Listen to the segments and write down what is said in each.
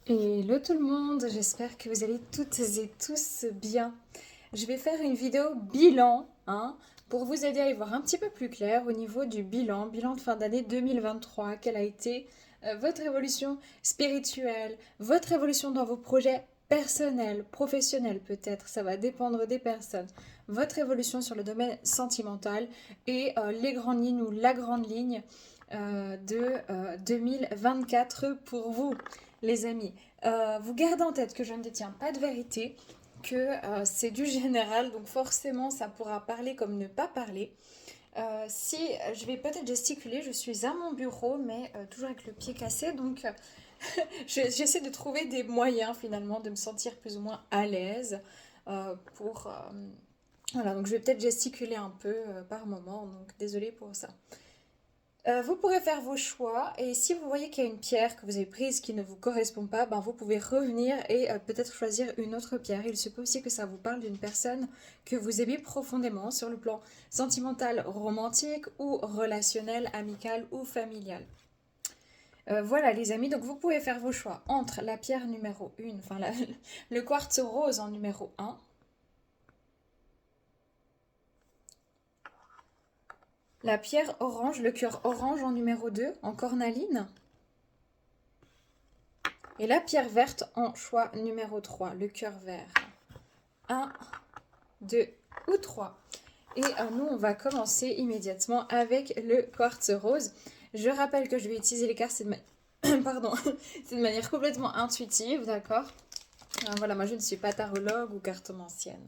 Hello tout le monde, j'espère que vous allez toutes et tous bien. Je vais faire une vidéo bilan, pour vous aider à y voir un petit peu plus clair au niveau du bilan de fin d'année 2023. Quelle a été votre évolution spirituelle, votre évolution dans vos projets personnels, professionnels peut-être, ça va dépendre des personnes, votre évolution sur le domaine sentimental et les grandes lignes ou la grande ligne de 2024 pour vous, les amis. Vous gardez en tête que je ne détiens pas de vérité, que c'est du général, donc forcément ça pourra parler comme ne pas parler. Si je vais peut-être gesticuler, je suis à mon bureau, mais toujours avec le pied cassé, donc j'essaie de trouver des moyens finalement de me sentir plus ou moins à l'aise pour voilà, donc je vais peut-être gesticuler un peu par moment, donc désolée pour ça. Vous pourrez faire vos choix et si vous voyez qu'il y a une pierre que vous avez prise qui ne vous correspond pas, ben vous pouvez revenir et peut-être choisir une autre pierre. Il se peut aussi que ça vous parle d'une personne que vous aimez profondément sur le plan sentimental, romantique ou relationnel, amical ou familial. Voilà les amis, donc vous pouvez faire vos choix entre la pierre numéro 1, le quartz rose en numéro 1, la pierre orange, le cœur orange en numéro 2 en cornaline, et la pierre verte en choix numéro 3, le cœur vert. Un, 2 ou 3. Et nous, on va commencer immédiatement avec le quartz rose. Je rappelle que je vais utiliser les cartes, pardon, c'est de manière complètement intuitive, d'accord. Voilà, moi je ne suis pas tarologue ou cartomancienne.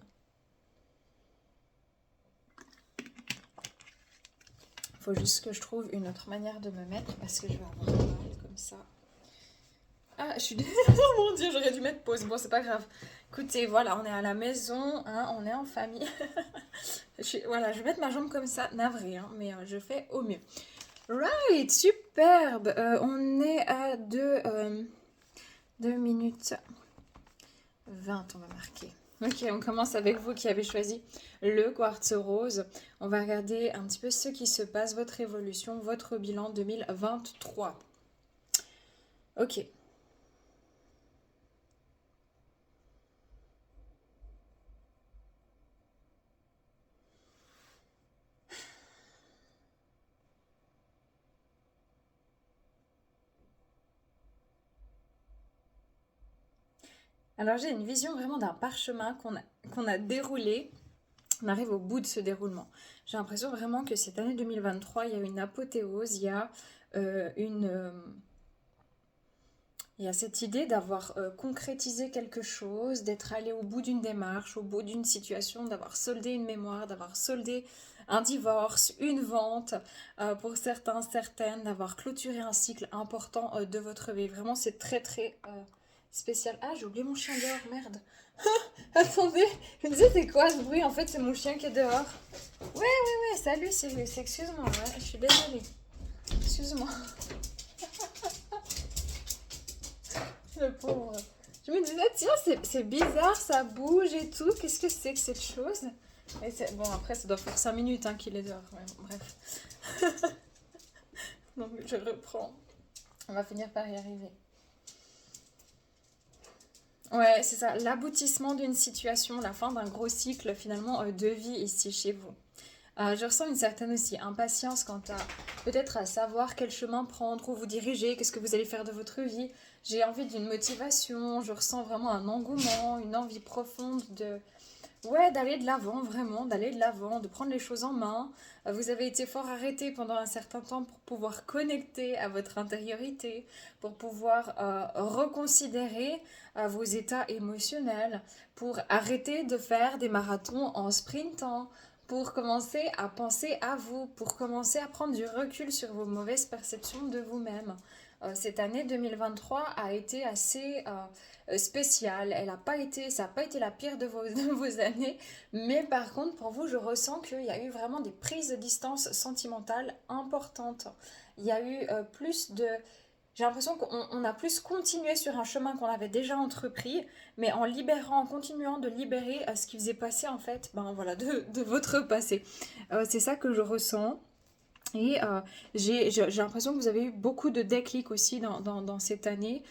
Il faut juste que je trouve une autre manière de me mettre parce que je vais avoir mal comme ça. Ah, je suis... oh mon Dieu, j'aurais dû mettre pause. Bon, c'est pas grave. Écoutez, voilà, on est à la maison, on est en famille. Voilà, je vais mettre ma jambe comme ça, navré, mais je fais au mieux. Right, superbe. On est à 2 minutes 20, on va marquer. Ok, on commence avec vous qui avez choisi le quartz rose. On va regarder un petit peu ce qui se passe, votre évolution, votre bilan 2023. Ok. Alors j'ai une vision vraiment d'un parchemin qu'on a déroulé. On arrive au bout de ce déroulement. J'ai l'impression vraiment que cette année 2023, il y a une apothéose, une... il y a cette idée d'avoir concrétisé quelque chose, d'être allé au bout d'une démarche, au bout d'une situation, d'avoir soldé une mémoire, d'avoir soldé un divorce, une vente, pour certains, certaines, d'avoir clôturé un cycle important de votre vie. Vraiment, c'est très, très spécial. Ah, j'ai oublié mon chien dehors, merde. Attendez, je me disais, c'est quoi ce bruit? En fait, c'est mon chien qui est dehors. Ouais, ouais, ouais, salut Sirius, excuse-moi, ouais, je suis désolée. Excuse-moi. Le pauvre. Je me disais, tiens, c'est bizarre, ça bouge et tout. Qu'est-ce que c'est que cette chose? Bon, après, ça doit faire 5 minutes qu'il est dehors. Ouais, bon, bref. Donc, je reprends. On va finir par y arriver. Ouais, c'est ça. L'aboutissement d'une situation, la fin d'un gros cycle, finalement, de vie ici chez vous. Je ressens une certaine aussi impatience quant à peut-être à savoir quel chemin prendre, où vous diriger, qu'est-ce que vous allez faire de votre vie. J'ai envie d'une motivation, je ressens vraiment un engouement, une envie profonde de, ouais, d'aller de l'avant, vraiment, d'aller de l'avant, de prendre les choses en main. Vous avez été fort arrêté pendant un certain temps pour pouvoir connecter à votre intériorité, pour pouvoir reconsidérer vos états émotionnels, pour arrêter de faire des marathons en sprintant, pour commencer à penser à vous, pour commencer à prendre du recul sur vos mauvaises perceptions de vous-même. Cette année 2023 a été assez spéciale. Elle a pas été, ça n'a pas été la pire de vos années, mais par contre, pour vous, je ressens qu'il y a eu vraiment des prises de distance sentimentales importantes. Il y a eu plus de... J'ai l'impression qu'on a plus continué sur un chemin qu'on avait déjà entrepris, mais en libérant, en continuant de libérer ce qui faisait passer en fait, ben voilà, de votre passé. C'est ça que je ressens. Et j'ai l'impression que vous avez eu beaucoup de déclics aussi dans cette année.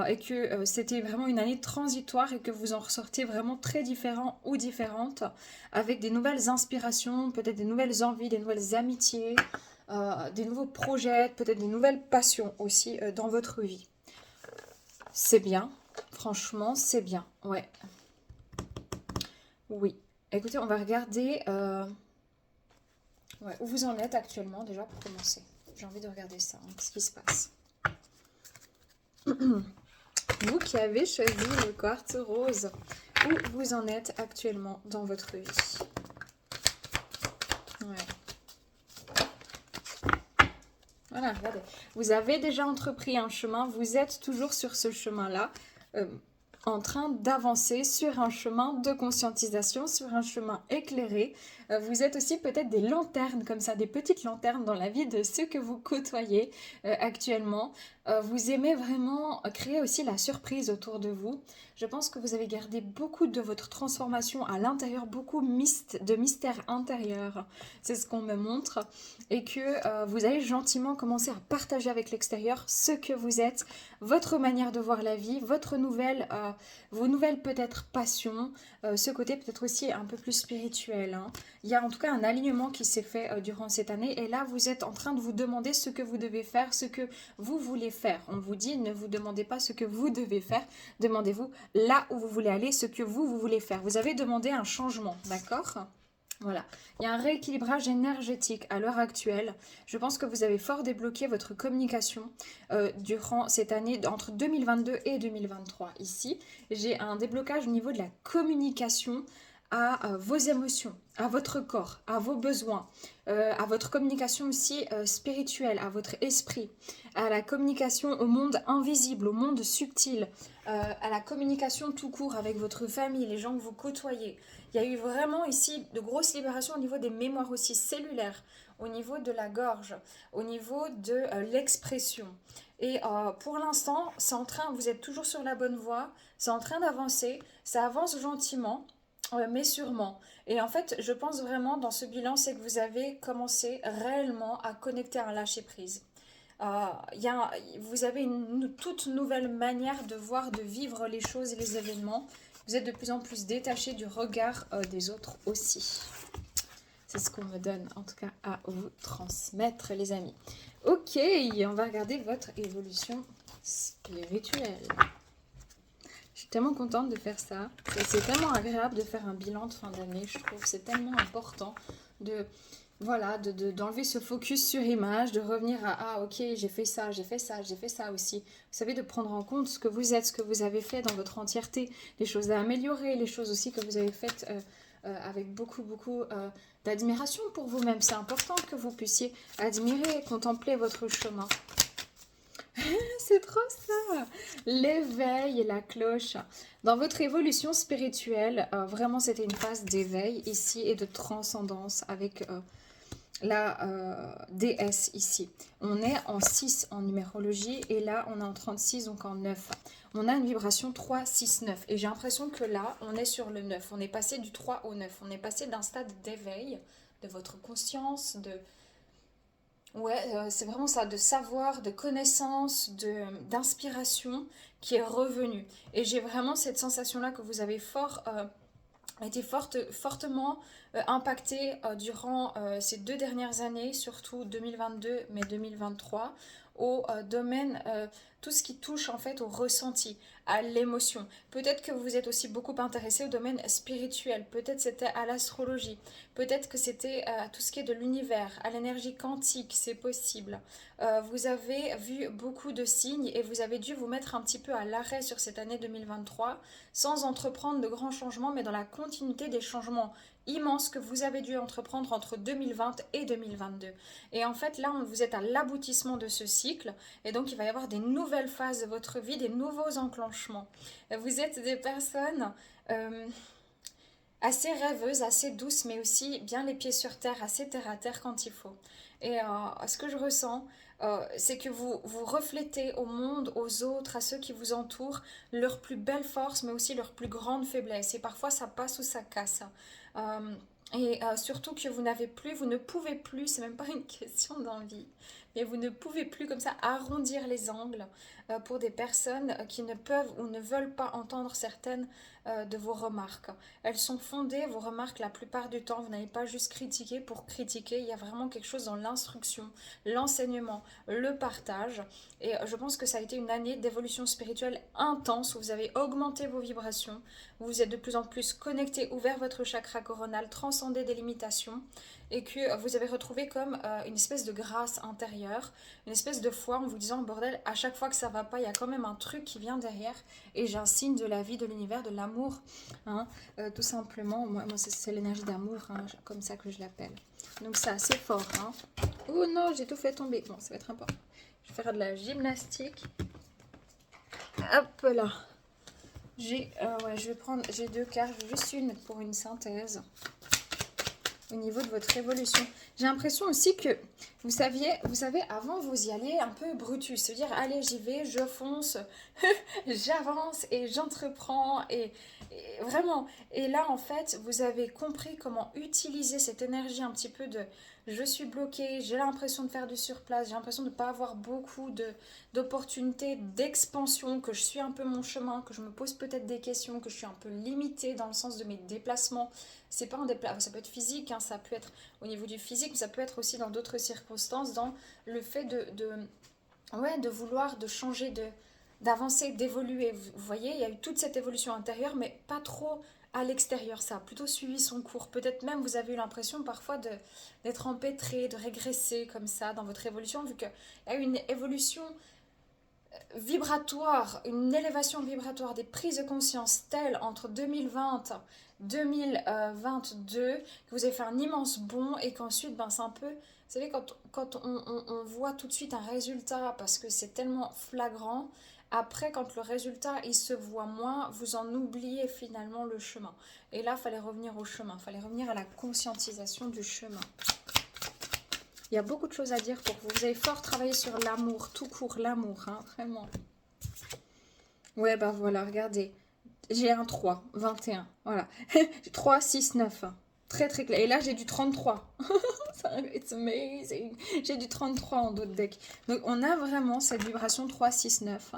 et que c'était vraiment une année transitoire et que vous en ressortez vraiment très différent ou différente, avec des nouvelles inspirations, peut-être des nouvelles envies, des nouvelles amitiés, des nouveaux projets, peut-être des nouvelles passions aussi dans votre vie. C'est bien, franchement, c'est bien, ouais. Oui. Écoutez, on va regarder ouais, où vous en êtes actuellement déjà pour commencer. J'ai envie de regarder ça, hein, ce qui se passe. Vous qui avez choisi le quartz rose, où vous en êtes actuellement dans votre vie. Ouais. Voilà, regardez. Vous avez déjà entrepris un chemin, vous êtes toujours sur ce chemin-là, en train d'avancer sur un chemin de conscientisation, sur un chemin éclairé. Vous êtes aussi peut-être des lanternes comme ça, des petites lanternes dans la vie de ceux que vous côtoyez actuellement. Vous aimez vraiment créer aussi la surprise autour de vous. Je pense que vous avez gardé beaucoup de votre transformation à l'intérieur, beaucoup de mystère intérieur. C'est ce qu'on me montre. Et que vous allez gentiment commencer à partager avec l'extérieur ce que vous êtes, votre manière de voir la vie, vos nouvelles peut-être passions, ce côté peut-être aussi un peu plus spirituel, hein. Il y a en tout cas un alignement qui s'est fait durant cette année et là vous êtes en train de vous demander ce que vous devez faire, ce que vous voulez faire. On vous dit ne vous demandez pas ce que vous devez faire, demandez-vous là où vous voulez aller, ce que vous voulez faire. Vous avez demandé un changement, d'accord ? Voilà, il y a un rééquilibrage énergétique à l'heure actuelle. Je pense que vous avez fort débloqué votre communication durant cette année, entre 2022 et 2023. Ici, j'ai un déblocage au niveau de la communication à vos émotions, à votre corps, à vos besoins, à votre communication aussi spirituelle, à votre esprit, à la communication au monde invisible, au monde subtil, à la communication tout court avec votre famille, les gens que vous côtoyez. Il y a eu vraiment ici de grosses libérations au niveau des mémoires aussi cellulaires, au niveau de la gorge, au niveau de l'expression. Et pour l'instant, c'est en train, vous êtes toujours sur la bonne voie, c'est en train d'avancer, ça avance gentiment, mais sûrement. Et en fait, je pense vraiment dans ce bilan, c'est que vous avez commencé réellement à connecter un lâcher-prise. Vous avez une toute nouvelle manière de voir, de vivre les choses et les événements. Vous êtes de plus en plus détaché du regard des autres aussi. C'est ce qu'on me donne en tout cas à vous transmettre les amis. Ok, on va regarder votre évolution spirituelle. Je suis tellement contente de faire ça. C'est tellement agréable de faire un bilan de fin d'année. Je trouve que c'est tellement important de... Voilà, d'enlever ce focus sur image, de revenir à ah ok j'ai fait ça, j'ai fait ça, j'ai fait ça aussi. Vous savez, de prendre en compte ce que vous êtes, ce que vous avez fait dans votre entièreté, les choses à améliorer, les choses aussi que vous avez faites avec beaucoup d'admiration pour vous-même. C'est important que vous puissiez admirer, contempler votre chemin. C'est trop ça! L'éveil et la cloche. Dans votre évolution spirituelle, vraiment c'était une phase d'éveil ici et de transcendance avec... la déesse ici. On est en 6 en numérologie et là on est en 36 donc en 9. On a une vibration 3, 6, 9 et j'ai l'impression que là on est sur le 9. On est passé du 3 au 9. On est passé d'un stade d'éveil de votre conscience, ouais, c'est vraiment ça, de savoir, de connaissance, d'inspiration qui est revenu. Et j'ai vraiment cette sensation-là que vous avez été fortement impacté durant ces 2 dernières années, surtout 2022 mais 2023, au domaine, tout ce qui touche en fait au ressenti, à l'émotion. Peut-être que vous êtes aussi beaucoup intéressé au domaine spirituel, peut-être c'était à l'astrologie, peut-être que c'était à tout ce qui est de l'univers, à l'énergie quantique, c'est possible. Vous avez vu beaucoup de signes et vous avez dû vous mettre un petit peu à l'arrêt sur cette année 2023 sans entreprendre de grands changements, mais dans la continuité des changements immenses que vous avez dû entreprendre entre 2020 et 2022. Et en fait, là, vous êtes à l'aboutissement de ce cycle, et donc il va y avoir des nouvelles phases de votre vie, des nouveaux enclenchements. Vous êtes des personnes assez rêveuses, assez douces, mais aussi bien les pieds sur terre, assez terre à terre quand il faut. Et ce que je ressens, c'est que vous reflétez au monde, aux autres, à ceux qui vous entourent, leur plus belle force, mais aussi leur plus grande faiblesse. Et parfois, ça passe ou ça casse. Et surtout que vous n'avez plus, vous ne pouvez plus, c'est même pas une question d'envie, mais vous ne pouvez plus comme ça arrondir les angles pour des personnes qui ne peuvent ou ne veulent pas entendre certaines de vos remarques. Elles sont fondées, vos remarques, la plupart du temps. Vous n'avez pas juste critiqué pour critiquer. Il y a vraiment quelque chose dans l'instruction, l'enseignement, le partage. Et je pense que ça a été une année d'évolution spirituelle intense où vous avez augmenté vos vibrations. Vous êtes de plus en plus connecté, ouvert votre chakra coronal, transcendé des limitations. Et que vous avez retrouvé comme une espèce de grâce intérieure, une espèce de foi en vous disant, bordel, à chaque fois que ça va pas, il y a quand même un truc qui vient derrière et j'ai un signe de la vie, de l'univers, de l'amour, hein, tout simplement. Moi c'est l'énergie d'amour, hein, comme ça que je l'appelle. Donc c'est assez fort. Hein. Oh non, j'ai tout fait tomber. Bon, ça va être important. Je vais faire de la gymnastique. Hop là. J'ai deux cartes, juste une pour une synthèse. Au niveau de votre évolution. J'ai l'impression aussi que, vous savez, avant vous y allez un peu brutus, se dire allez j'y vais, je fonce, j'avance et j'entreprends et vraiment. Et là en fait, vous avez compris comment utiliser cette énergie un petit peu de je suis bloquée, j'ai l'impression de faire du surplace, j'ai l'impression de ne pas avoir beaucoup d'opportunités, d'expansion, que je suis un peu mon chemin, que je me pose peut-être des questions, que je suis un peu limitée dans le sens de mes déplacements. C'est pas un déplacement, ça peut être physique, hein, ça peut être au niveau du physique, mais ça peut être aussi dans d'autres circonstances, dans le fait de vouloir, de changer, d'avancer, d'évoluer. Vous voyez, il y a eu toute cette évolution intérieure, mais pas trop à l'extérieur, ça a plutôt suivi son cours. Peut-être même vous avez eu l'impression parfois d'être empêtré, de régresser comme ça dans votre évolution, vu qu'il y a eu une évolution vibratoire, une élévation vibratoire, des prises de conscience telles entre 2020 2022 que vous allez faire un immense bond et qu'ensuite ben, c'est un peu, vous savez quand on voit tout de suite un résultat parce que c'est tellement flagrant, après quand le résultat il se voit moins, vous en oubliez finalement le chemin et là il fallait revenir au chemin, il fallait revenir à la conscientisation du chemin. Il y a beaucoup de choses à dire pour vous. Vous avez fort travaillé sur l'amour, tout court, l'amour, hein, vraiment. Ouais, bah voilà, regardez. J'ai un 3, 21, voilà. 3, 6, 9. Très très clair. Et là, j'ai du 33. It's amazing. J'ai du 33 en dos de deck. Donc, on a vraiment cette vibration 3, 6, 9.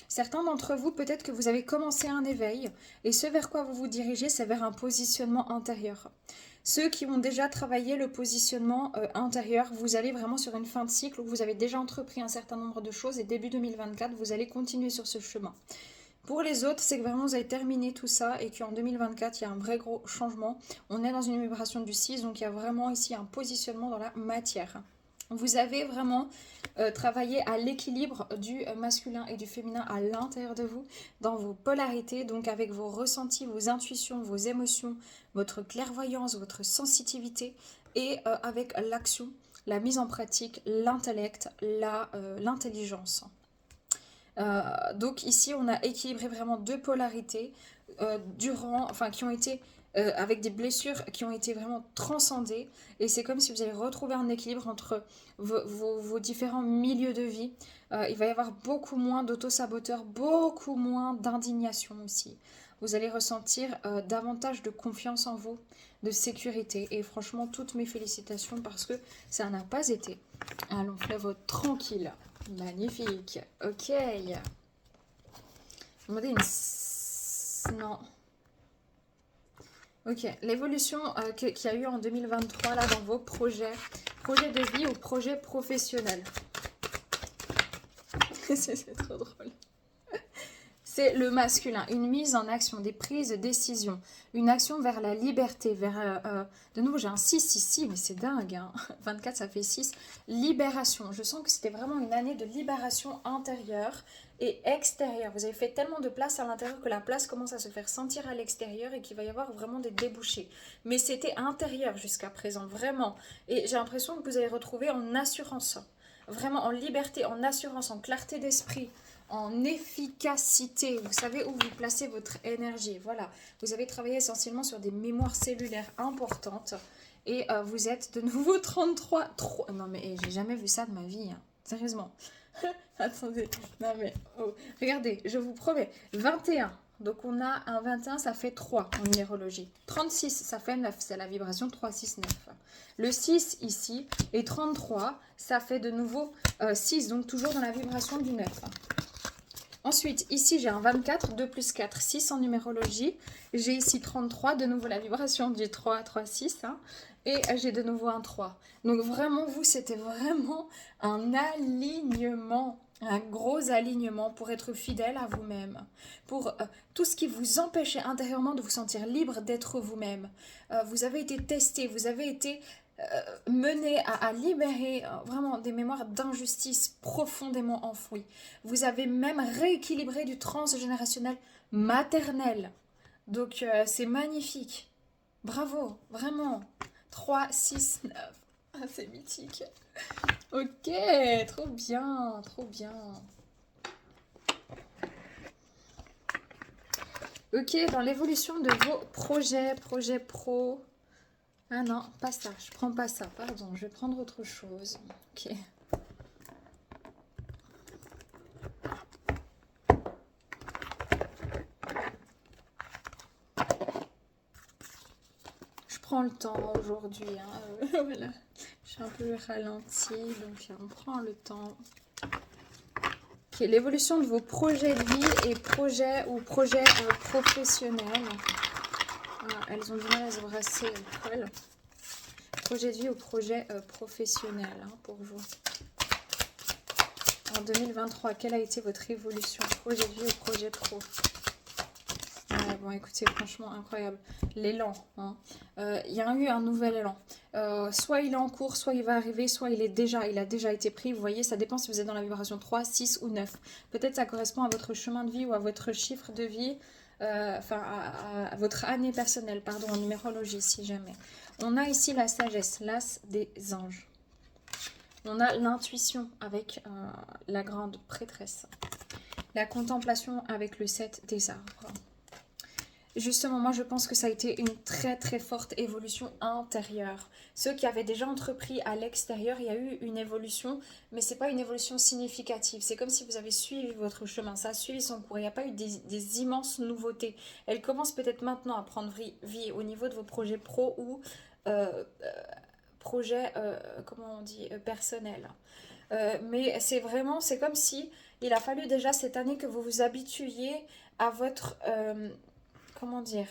Certains d'entre vous, peut-être que vous avez commencé un éveil. Et ce vers quoi vous vous dirigez, c'est vers un positionnement intérieur. Ceux qui ont déjà travaillé le positionnement intérieur, vous allez vraiment sur une fin de cycle où vous avez déjà entrepris un certain nombre de choses et début 2024, vous allez continuer sur ce chemin. Pour les autres, c'est que vraiment vous avez terminé tout ça et qu'en 2024, il y a un vrai gros changement. On est dans une vibration du 6, donc il y a vraiment ici un positionnement dans la matière. Vous avez vraiment travaillé à l'équilibre du masculin et du féminin à l'intérieur de vous, dans vos polarités, donc avec vos ressentis, vos intuitions, vos émotions, votre clairvoyance, votre sensitivité et avec l'action, la mise en pratique, l'intellect, l'intelligence. Donc ici, on a équilibré vraiment deux polarités qui ont été avec des blessures qui ont été vraiment transcendées. Et c'est comme si vous avez retrouvé un équilibre entre vos différents milieux de vie. Il va y avoir beaucoup moins d'auto-saboteurs, beaucoup moins d'indignation aussi. Vous allez ressentir davantage de confiance en vous, de sécurité. Et franchement, toutes mes félicitations parce que ça n'a pas été un long fleuve tranquille. Magnifique. Ok. Demandez une... Non. Ok. L'évolution qu'il y a eu en 2023 là dans vos projets de vie ou projets professionnels. C'est trop drôle. C'est le masculin, une mise en action, des prises de décision, une action vers la liberté, de nouveau j'ai un 6 ici, mais c'est dingue, hein. 24 ça fait 6, libération. Je sens que c'était vraiment une année de libération intérieure et extérieure. Vous avez fait tellement de place à l'intérieur que la place commence à se faire sentir à l'extérieur et qu'il va y avoir vraiment des débouchés. Mais c'était intérieur jusqu'à présent, vraiment. Et j'ai l'impression que vous allez retrouver en assurance, vraiment en liberté, en assurance, en clarté d'esprit, en efficacité. Vous savez où vous placez votre énergie. Voilà, vous avez travaillé essentiellement sur des mémoires cellulaires importantes et vous êtes de nouveau 33. Non mais j'ai jamais vu ça de ma vie, hein. Sérieusement. Attendez, non mais oh. Regardez, je vous promets, 21, Donc on a un 21, ça fait 3 en numérologie. 36, ça fait 9, c'est la vibration 3, 6, 9. Le 6 ici et 33, ça fait de nouveau 6, donc toujours dans la vibration du 9. Ensuite, ici j'ai un 24, 2 plus 4, 6 en numérologie. J'ai ici 33, de nouveau la vibration du 3, 3, 6. Et j'ai de nouveau un 3. Donc vraiment, vous, c'était vraiment un alignement. Un gros alignement pour être fidèle à vous-même, pour tout ce qui vous empêchait intérieurement de vous sentir libre d'être vous-même. Vous avez été testé, vous avez été mené à libérer vraiment des mémoires d'injustice profondément enfouies. Vous avez même rééquilibré du transgénérationnel maternel. Donc c'est magnifique. Bravo, vraiment. 3, 6, 9. Ah, c'est mythique. Ok, trop bien, trop bien. Ok, dans l'évolution de vos projets pro. Ah non, pas ça, je prends pas ça, pardon, je vais prendre autre chose. Ok. Je prends le temps aujourd'hui, voilà. Je suis un peu ralentie, donc on prend le temps. Ok, l'évolution de vos projets de vie et projets professionnels. Ah, elles ont du mal à se brasser, elles. Projet de vie ou projet professionnel pour vous. En 2023, quelle a été votre évolution? Projet de vie ou projet pro? Bon, écoutez, franchement, incroyable. L'élan. Il y a eu un nouvel élan. Soit il est en cours, soit il va arriver, soit il a déjà été pris. Vous voyez, ça dépend si vous êtes dans la vibration 3, 6 ou 9. Peut-être ça correspond à votre chemin de vie ou à votre chiffre de vie. Enfin, à votre année personnelle, pardon, en numérologie, si jamais. On a ici la sagesse, l'as des anges. On a l'intuition avec la grande prêtresse. La contemplation avec le 7 des arbres. Justement, moi je pense que ça a été une très très forte évolution intérieure. Ceux qui avaient déjà entrepris à l'extérieur, il y a eu une évolution, mais c'est pas une évolution significative. C'est comme si vous avez suivi votre chemin, ça a suivi son cours. Il n'y a pas eu des immenses nouveautés. Elle commence peut-être maintenant à prendre vie au niveau de vos projets pro ou projets, comment on dit, personnels. Mais c'est vraiment, c'est comme si il a fallu déjà cette année que vous vous habituiez à votre... comment dire?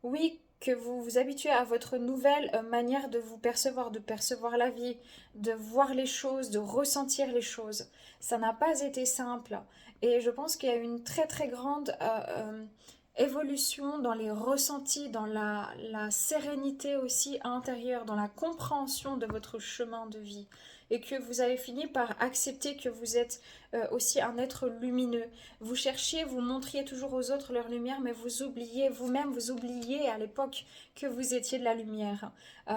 Oui, que vous vous habituez à votre nouvelle manière de vous percevoir, de percevoir la vie, de voir les choses, de ressentir les choses. Ça n'a pas été simple. Et je pense qu'il y a une très très grande évolution dans les ressentis, dans la sérénité aussi intérieure, dans la compréhension de votre chemin de vie. Et que vous avez fini par accepter que vous êtes aussi un être lumineux. Vous cherchiez, vous montriez toujours aux autres leur lumière, mais vous oubliez vous-même, vous oubliez à l'époque que vous étiez de la lumière.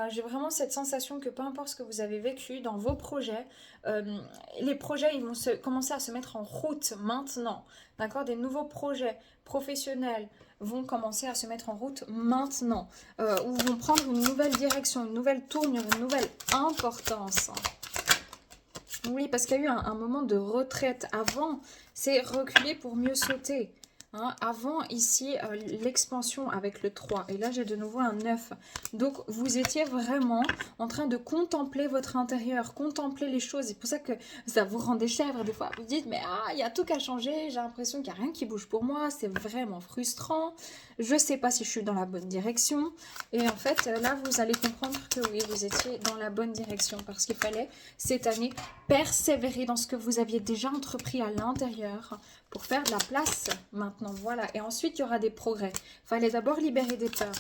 J'ai vraiment cette sensation que peu importe ce que vous avez vécu dans vos projets, les projets ils vont commencer à se mettre en route maintenant. D'accord? Des nouveaux projets professionnels vont commencer à se mettre en route maintenant. Ou vont prendre une nouvelle direction, une nouvelle tournure, une nouvelle importance. Oui, parce qu'il y a eu un moment de retraite. Avant, c'est reculer pour mieux sauter. Avant, ici, l'expansion avec le 3. Et là, j'ai de nouveau un 9. Donc, vous étiez vraiment en train de contempler votre intérieur, contempler les choses. C'est pour ça que ça vous rend des chèvres des fois. Vous dites, mais il y a tout qu'à changer. J'ai l'impression qu'il n'y a rien qui bouge pour moi. C'est vraiment frustrant. Je ne sais pas si je suis dans la bonne direction. Et en fait, là, vous allez comprendre que oui, vous étiez dans la bonne direction. Parce qu'il fallait, cette année, persévérer dans ce que vous aviez déjà entrepris à l'intérieur pour faire de la place maintenant. Voilà. Et ensuite, il y aura des progrès. Il fallait d'abord libérer des peurs.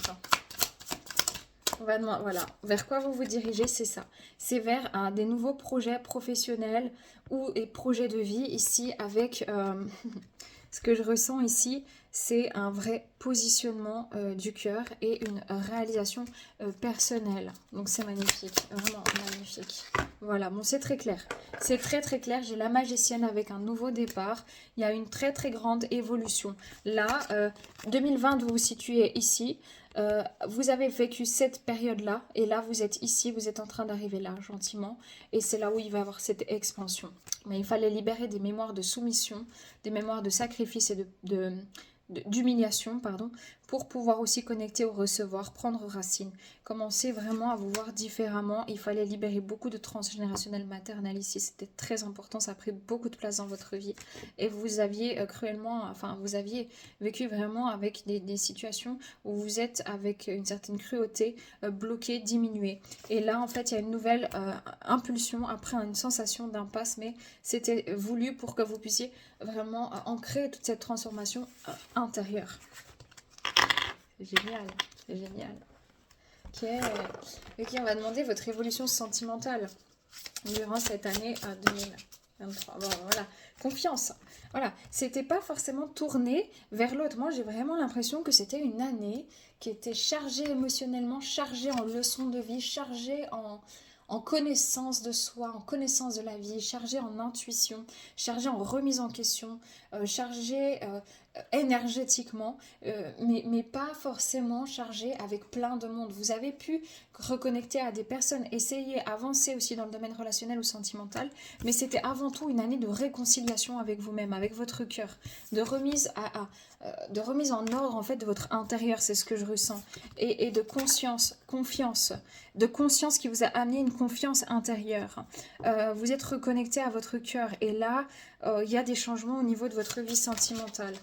Voilà. Vers quoi vous vous dirigez, c'est ça. C'est vers des nouveaux projets professionnels ou des projets de vie ici avec... ce que je ressens ici, c'est un vrai positionnement du cœur et une réalisation personnelle. Donc c'est magnifique, vraiment magnifique. Voilà, bon, c'est très clair. C'est très très clair. J'ai la magicienne avec un nouveau départ. Il y a une très très grande évolution. Là, 2020, vous vous situez ici. Vous avez vécu cette période-là. Et là, vous êtes ici. Vous êtes en train d'arriver là, gentiment. Et c'est là où il va y avoir cette expansion. Mais il fallait libérer des mémoires de soumission, des mémoires de sacrifice et d'humiliation, pardon, pour pouvoir aussi connecter au recevoir, prendre racine, commencer vraiment à vous voir différemment. Il fallait libérer beaucoup de transgénérationnel maternel ici, c'était très important, ça a pris beaucoup de place dans votre vie et vous aviez cruellement, enfin vous aviez vécu vraiment avec des situations où vous êtes avec une certaine cruauté, bloqué, diminué. Et là en fait il y a une nouvelle impulsion après une sensation d'impasse, mais c'était voulu pour que vous puissiez vraiment ancrer toute cette transformation intérieure. C'est génial, c'est génial. Ok, ok, on va demander votre évolution sentimentale durant cette année 2023. Bon, voilà, confiance. Voilà, c'était pas forcément tourné vers l'autre. Moi, j'ai vraiment l'impression que c'était une année qui était chargée émotionnellement, chargée en leçons de vie, chargée en connaissance de soi, en connaissance de la vie, chargée en intuition, chargée en remise en question, chargée énergétiquement, mais pas forcément chargée avec plein de monde. Vous avez pu reconnecter à des personnes, essayer, avancer aussi dans le domaine relationnel ou sentimental, mais c'était avant tout une année de réconciliation avec vous-même, avec votre cœur, de remise de remise en ordre en fait de votre intérieur, c'est ce que je ressens, et de conscience, confiance, de conscience qui vous a amené une confiance intérieure. Vous êtes reconnecté à votre cœur et là, il y a des changements au niveau de votre vie sentimentale.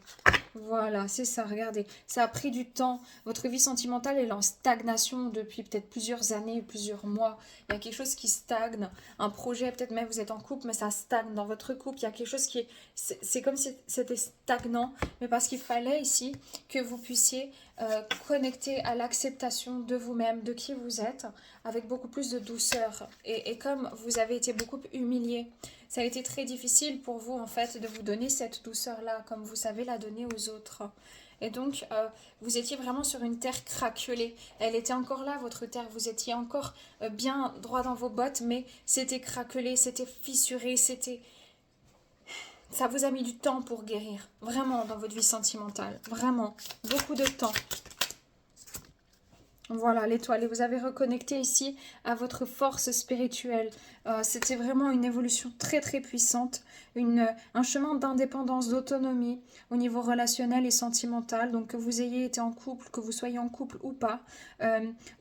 Voilà, c'est ça, regardez, ça a pris du temps. Votre vie sentimentale est en stagnation depuis peut-être plusieurs années, plusieurs mois. Il y a quelque chose qui stagne, un projet, peut-être même vous êtes en couple, mais ça stagne dans votre couple. Il y a quelque chose qui est... C'est comme si c'était stagnant, mais parce qu'il fallait ici que vous puissiez connecter à l'acceptation de vous-même, de qui vous êtes, avec beaucoup plus de douceur. Et comme vous avez été beaucoup humilié, ça a été très difficile pour vous en fait de vous donner cette douceur-là, comme vous savez la donner aux autres. Et donc, vous étiez vraiment sur une terre craquelée. Elle était encore là, votre terre. Vous étiez encore bien droit dans vos bottes, mais c'était craquelé, c'était fissuré, c'était... Ça vous a mis du temps pour guérir. Vraiment, dans votre vie sentimentale. Vraiment. Beaucoup de temps. Voilà, l'étoile. Et vous avez reconnecté ici à votre force spirituelle. C'était vraiment une évolution très très puissante. Un chemin d'indépendance, d'autonomie au niveau relationnel et sentimental. Donc que vous ayez été en couple, que vous soyez en couple ou pas,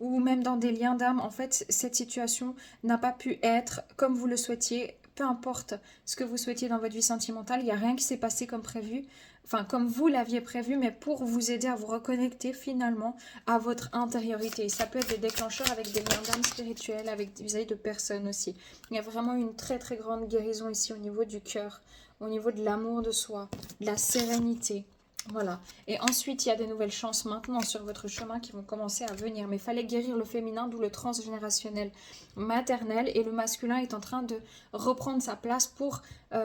ou même dans des liens d'âme, en fait, cette situation n'a pas pu être comme vous le souhaitiez. Peu importe ce que vous souhaitiez dans votre vie sentimentale, il n'y a rien qui s'est passé comme prévu. Enfin, comme vous l'aviez prévu, mais pour vous aider à vous reconnecter finalement à votre intériorité. Ça peut être des déclencheurs avec des liens d'âme spirituels, avec vis-à-vis de personnes aussi. Il y a vraiment une très très grande guérison ici au niveau du cœur, au niveau de l'amour de soi, de la sérénité. Voilà. Et ensuite, il y a des nouvelles chances maintenant sur votre chemin qui vont commencer à venir. Mais il fallait guérir le féminin, d'où le transgénérationnel maternel. Et le masculin est en train de reprendre sa place pour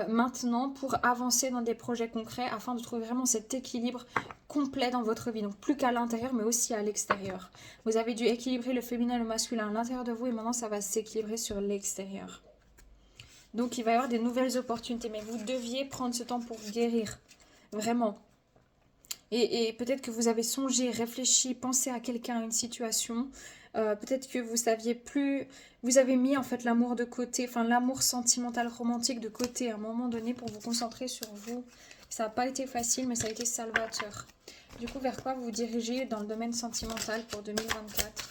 maintenant, pour avancer dans des projets concrets afin de trouver vraiment cet équilibre complet dans votre vie. Donc plus qu'à l'intérieur, mais aussi à l'extérieur. Vous avez dû équilibrer le féminin et le masculin à l'intérieur de vous et maintenant ça va s'équilibrer sur l'extérieur. Donc il va y avoir des nouvelles opportunités. Mais vous deviez prendre ce temps pour guérir. Vraiment. Et peut-être que vous avez songé, réfléchi, pensé à quelqu'un, à une situation. Peut-être que vous saviez plus... Vous avez mis en fait l'amour de côté, enfin l'amour sentimental, romantique de côté à un moment donné pour vous concentrer sur vous. Ça n'a pas été facile, mais ça a été salvateur. Du coup, vers quoi vous vous dirigez dans le domaine sentimental pour 2024 ?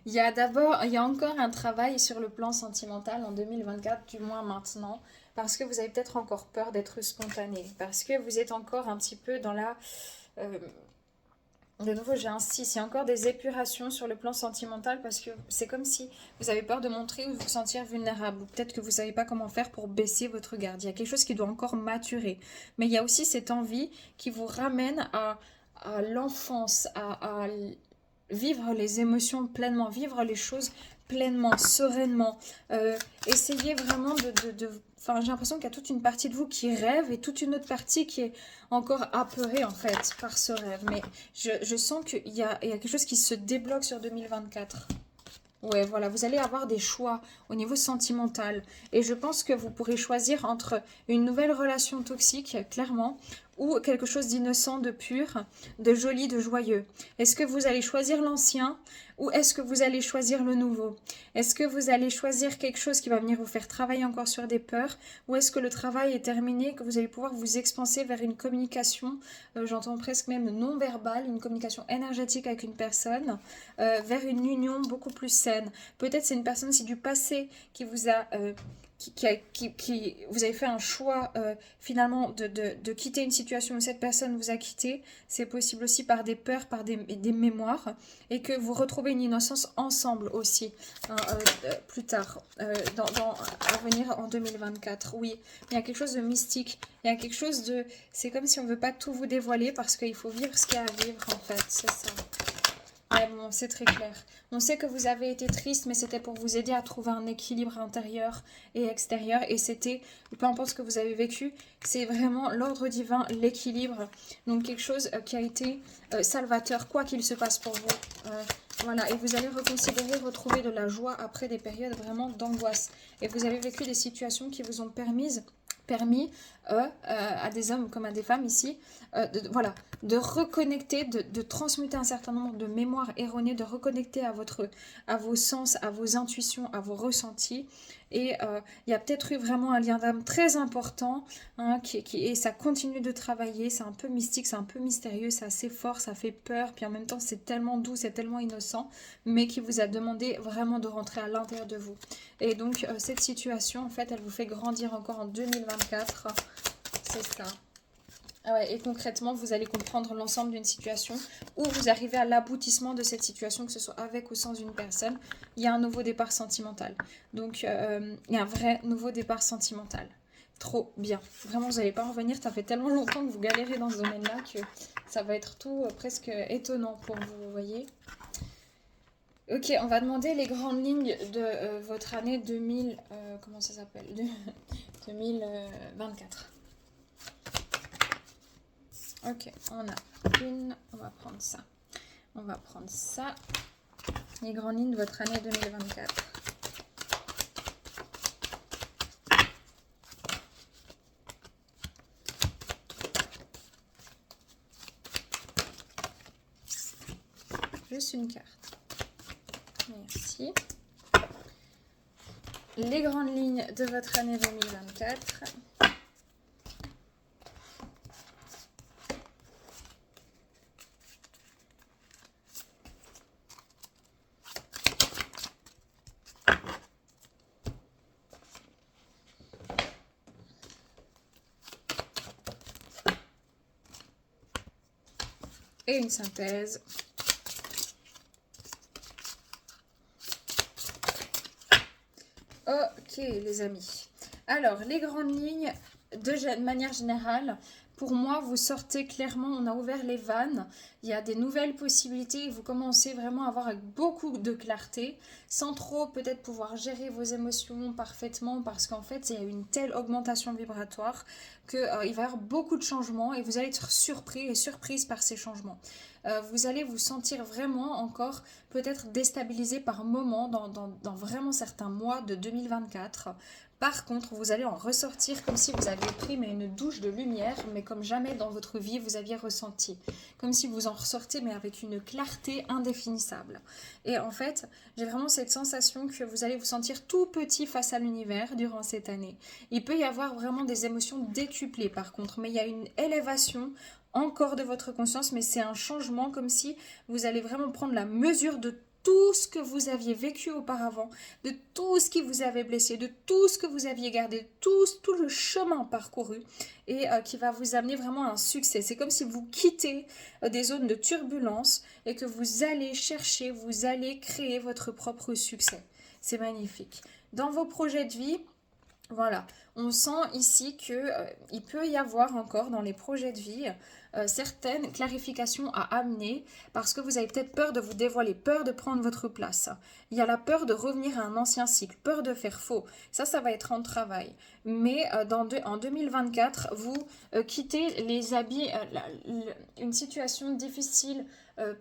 Il y a encore un travail sur le plan sentimental en 2024, du moins maintenant, parce que vous avez peut-être encore peur d'être spontané, parce que vous êtes encore un petit peu dans la... de nouveau, j'insiste, il y a encore des épurations sur le plan sentimental, parce que c'est comme si vous avez peur de montrer ou de vous sentir vulnérable, ou peut-être que vous ne savez pas comment faire pour baisser votre garde. Il y a quelque chose qui doit encore maturer, mais il y a aussi cette envie qui vous ramène à l'enfance, à vivre les émotions pleinement, vivre les choses pleinement, sereinement. Essayez vraiment Enfin, j'ai l'impression qu'il y a toute une partie de vous qui rêve et toute une autre partie qui est encore apeurée en fait par ce rêve. Mais je sens qu'il y a quelque chose qui se débloque sur 2024. Ouais, voilà, vous allez avoir des choix au niveau sentimental. Et je pense que vous pourrez choisir entre une nouvelle relation toxique, clairement, ou quelque chose d'innocent, de pur, de joli, de joyeux. Est-ce que vous allez choisir l'ancien ou est-ce que vous allez choisir le nouveau? Est-ce que vous allez choisir quelque chose qui va venir vous faire travailler encore sur des peurs ou est-ce que le travail est terminé, que vous allez pouvoir vous expanser vers une communication, j'entends presque même non verbale, une communication énergétique avec une personne, vers une union beaucoup plus saine. Peut-être c'est une personne aussi du passé qui vous a vous avez fait un choix finalement de quitter une situation où cette personne vous a quitté. C'est possible aussi par des peurs, par des mémoires, et que vous retrouvez une innocence ensemble aussi, hein, plus tard, à venir en 2024. Oui, il y a quelque chose de mystique, il y a quelque chose de... C'est comme si on ne veut pas tout vous dévoiler parce qu'il faut vivre ce qu'il y a à vivre en fait, c'est ça. Ouais, bon, c'est très clair. On sait que vous avez été triste, mais c'était pour vous aider à trouver un équilibre intérieur et extérieur. Et c'était, peu importe ce que vous avez vécu, c'est vraiment l'ordre divin, l'équilibre. Donc quelque chose qui a été salvateur, quoi qu'il se passe pour vous. Voilà, et vous allez reconsidérer, retrouver de la joie après des périodes vraiment d'angoisse. Et vous avez vécu des situations qui vous ont permis à des hommes comme à des femmes ici, voilà, de reconnecter, de transmuter un certain nombre de mémoires erronées, de reconnecter à vos sens, à vos intuitions, à vos ressentis. Et il y a peut-être eu vraiment un lien d'âme très important, hein, et ça continue de travailler. C'est un peu mystique, c'est un peu mystérieux, c'est assez fort, ça fait peur. Puis en même temps, c'est tellement doux, c'est tellement innocent, mais qui vous a demandé vraiment de rentrer à l'intérieur de vous. Et donc, cette situation, en fait, elle vous fait grandir encore en 2024. C'est ça. Ah ouais, et concrètement, vous allez comprendre l'ensemble d'une situation où vous arrivez à l'aboutissement de cette situation, que ce soit avec ou sans une personne. Il y a un nouveau départ sentimental. Donc, il y a un vrai nouveau départ sentimental. Trop bien. Vraiment, vous n'allez pas en revenir. Ça fait tellement longtemps que vous galérez dans ce domaine-là que ça va être tout presque étonnant pour vous, vous voyez. Ok, on va demander les grandes lignes de votre année 2000... comment ça s'appelle 2024. Ok, on a une, on va prendre ça. On va prendre ça. Les grandes lignes de votre année 2024. Juste une carte. Merci. Les grandes lignes de votre année 2024. Et une synthèse. Ok les amis. Alors les grandes lignes de manière générale, pour moi vous sortez clairement, on a ouvert les vannes, il y a des nouvelles possibilités, vous commencez vraiment à voir avec beaucoup de clarté, sans trop peut-être pouvoir gérer vos émotions parfaitement parce qu'en fait il y a une telle augmentation vibratoire qu'il va y avoir beaucoup de changements et vous allez être surpris et surprise par ces changements. Vous allez vous sentir vraiment encore peut-être déstabilisé par moments dans vraiment certains mois de 2024. Par contre, vous allez en ressortir comme si vous aviez pris une douche de lumière, mais comme jamais dans votre vie vous aviez ressenti. Comme si vous en ressortez, mais avec une clarté indéfinissable. Et en fait, j'ai vraiment cette sensation que vous allez vous sentir tout petit face à l'univers durant cette année. Il peut y avoir vraiment des émotions décuplées par contre, mais il y a une élévation encore de votre conscience, mais c'est un changement comme si vous allez vraiment prendre la mesure de tout ce que vous aviez vécu auparavant, de tout ce qui vous avait blessé, de tout ce que vous aviez gardé, tout le chemin parcouru et qui va vous amener vraiment à un succès. C'est comme si vous quittez des zones de turbulence et que vous allez chercher, vous allez créer votre propre succès. C'est magnifique. Dans vos projets de vie, voilà, on sent ici que il peut y avoir encore dans les projets de vie certaines clarifications à amener parce que vous avez peut-être peur de vous dévoiler, peur de prendre votre place. Il y a la peur de revenir à un ancien cycle, peur de faire faux. Ça va être en travail. Mais en 2024, vous quittez les habits, une situation difficile,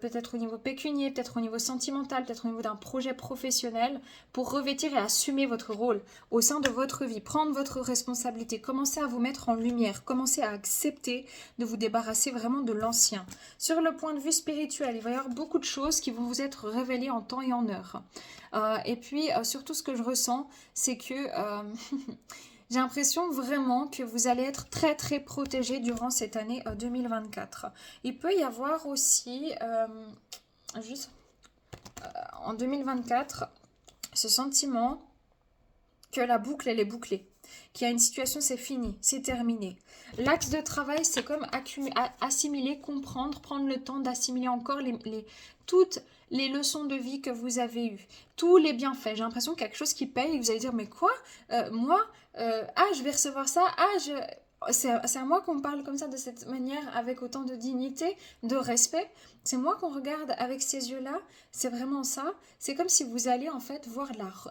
peut-être au niveau pécunier, peut-être au niveau sentimental, peut-être au niveau d'un projet professionnel, pour revêtir et assumer votre rôle au sein de votre vie, prendre votre responsabilité, commencer à vous mettre en lumière, commencer à accepter de vous débarrasser vraiment de l'ancien. Sur le point de vue spirituel, il va y avoir beaucoup de choses qui vont vous être révélées en temps et en heure. Et puis, surtout ce que je ressens, c'est que j'ai l'impression vraiment que vous allez être très très protégé durant cette année 2024. Il peut y avoir aussi, juste en 2024, ce sentiment que la boucle elle est bouclée, qu'il y a une situation c'est fini, c'est terminé. L'axe de travail c'est comme assimiler, comprendre, prendre le temps d'assimiler encore toutes les leçons de vie que vous avez eues, tous les bienfaits. J'ai l'impression quelque chose qui paye et vous allez dire mais quoi, moi, je vais recevoir ça, c'est à moi qu'on parle comme ça, de cette manière, avec autant de dignité, de respect. C'est moi qu'on regarde avec ces yeux-là. C'est vraiment ça. C'est comme si vous alliez en fait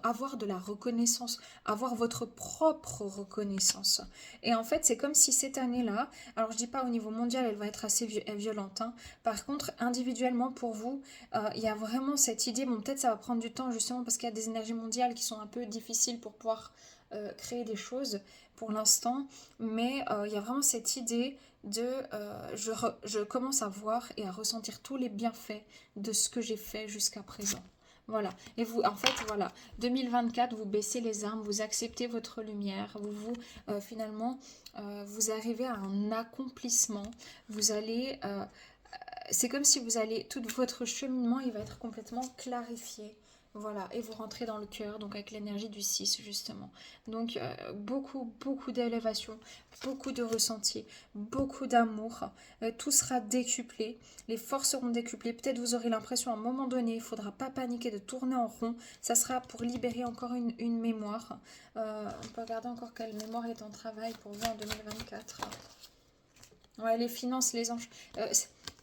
avoir de la reconnaissance, avoir votre propre reconnaissance. Et en fait, c'est comme si cette année-là, alors je dis pas au niveau mondial, elle va être assez violente. Hein. Par contre, individuellement pour vous, il y a vraiment cette idée. Bon, peut-être ça va prendre du temps justement parce qu'il y a des énergies mondiales qui sont un peu difficiles pour pouvoir créer des choses pour l'instant, mais il y a vraiment cette idée de je commence à voir et à ressentir tous les bienfaits de ce que j'ai fait jusqu'à présent. Voilà. Et vous, en fait, voilà, 2024, vous baissez les armes, vous acceptez votre lumière, finalement, vous arrivez à un accomplissement. Vous allez, c'est comme si vous allez, tout votre cheminement, il va être complètement clarifié. Voilà, et vous rentrez dans le cœur, donc avec l'énergie du 6 justement. Donc beaucoup d'élévation, beaucoup de ressenti, beaucoup d'amour. Tout sera décuplé, les forces seront décuplées. Peut-être vous aurez l'impression à un moment donné, il ne faudra pas paniquer de tourner en rond. Ça sera pour libérer encore une mémoire. On peut regarder encore quelle mémoire est en travail pour vous en 2024. Ouais, les finances, les anges.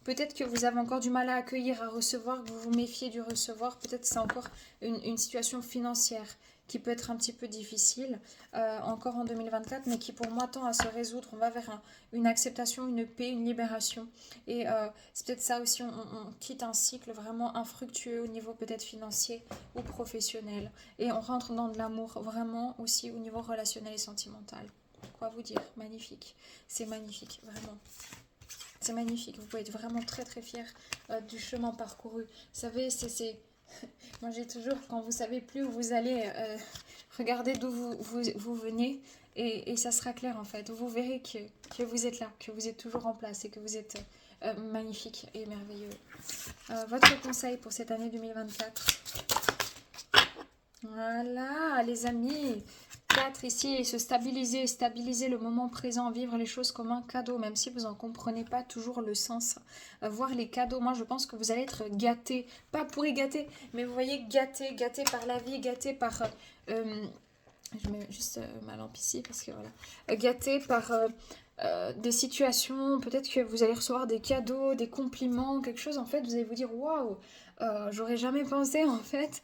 Peut-être que vous avez encore du mal à accueillir, à recevoir, que vous vous méfiez du recevoir. Peut-être que c'est encore une situation financière qui peut être un petit peu difficile, encore en 2024, mais qui pour moi tend à se résoudre. On va vers une acceptation, une paix, une libération. Et c'est peut-être ça aussi, on quitte un cycle vraiment infructueux au niveau peut-être financier ou professionnel. Et on rentre dans de l'amour vraiment aussi au niveau relationnel et sentimental. Quoi vous dire? Magnifique. C'est magnifique, vraiment. C'est magnifique. Vous pouvez être vraiment très très fier du chemin parcouru. Vous savez, c'est... Moi j'ai toujours, quand vous savez plus où vous allez, regardez d'où vous venez et ça sera clair en fait. Vous verrez que vous êtes là, que vous êtes toujours en place et que vous êtes magnifique et merveilleux. Votre conseil pour cette année 2024? Voilà les amis. 4 ici, et se stabiliser le moment présent, vivre les choses comme un cadeau, même si vous n'en comprenez pas toujours le sens. Voir les cadeaux, moi je pense que vous allez être gâtés, pas pour y gâter, mais vous voyez gâtés par la vie, gâtés par... je mets juste ma lampe ici parce que voilà. Gâtés par des situations, peut-être que vous allez recevoir des cadeaux, des compliments, quelque chose, en fait, vous allez vous dire waouh, j'aurais jamais pensé en fait.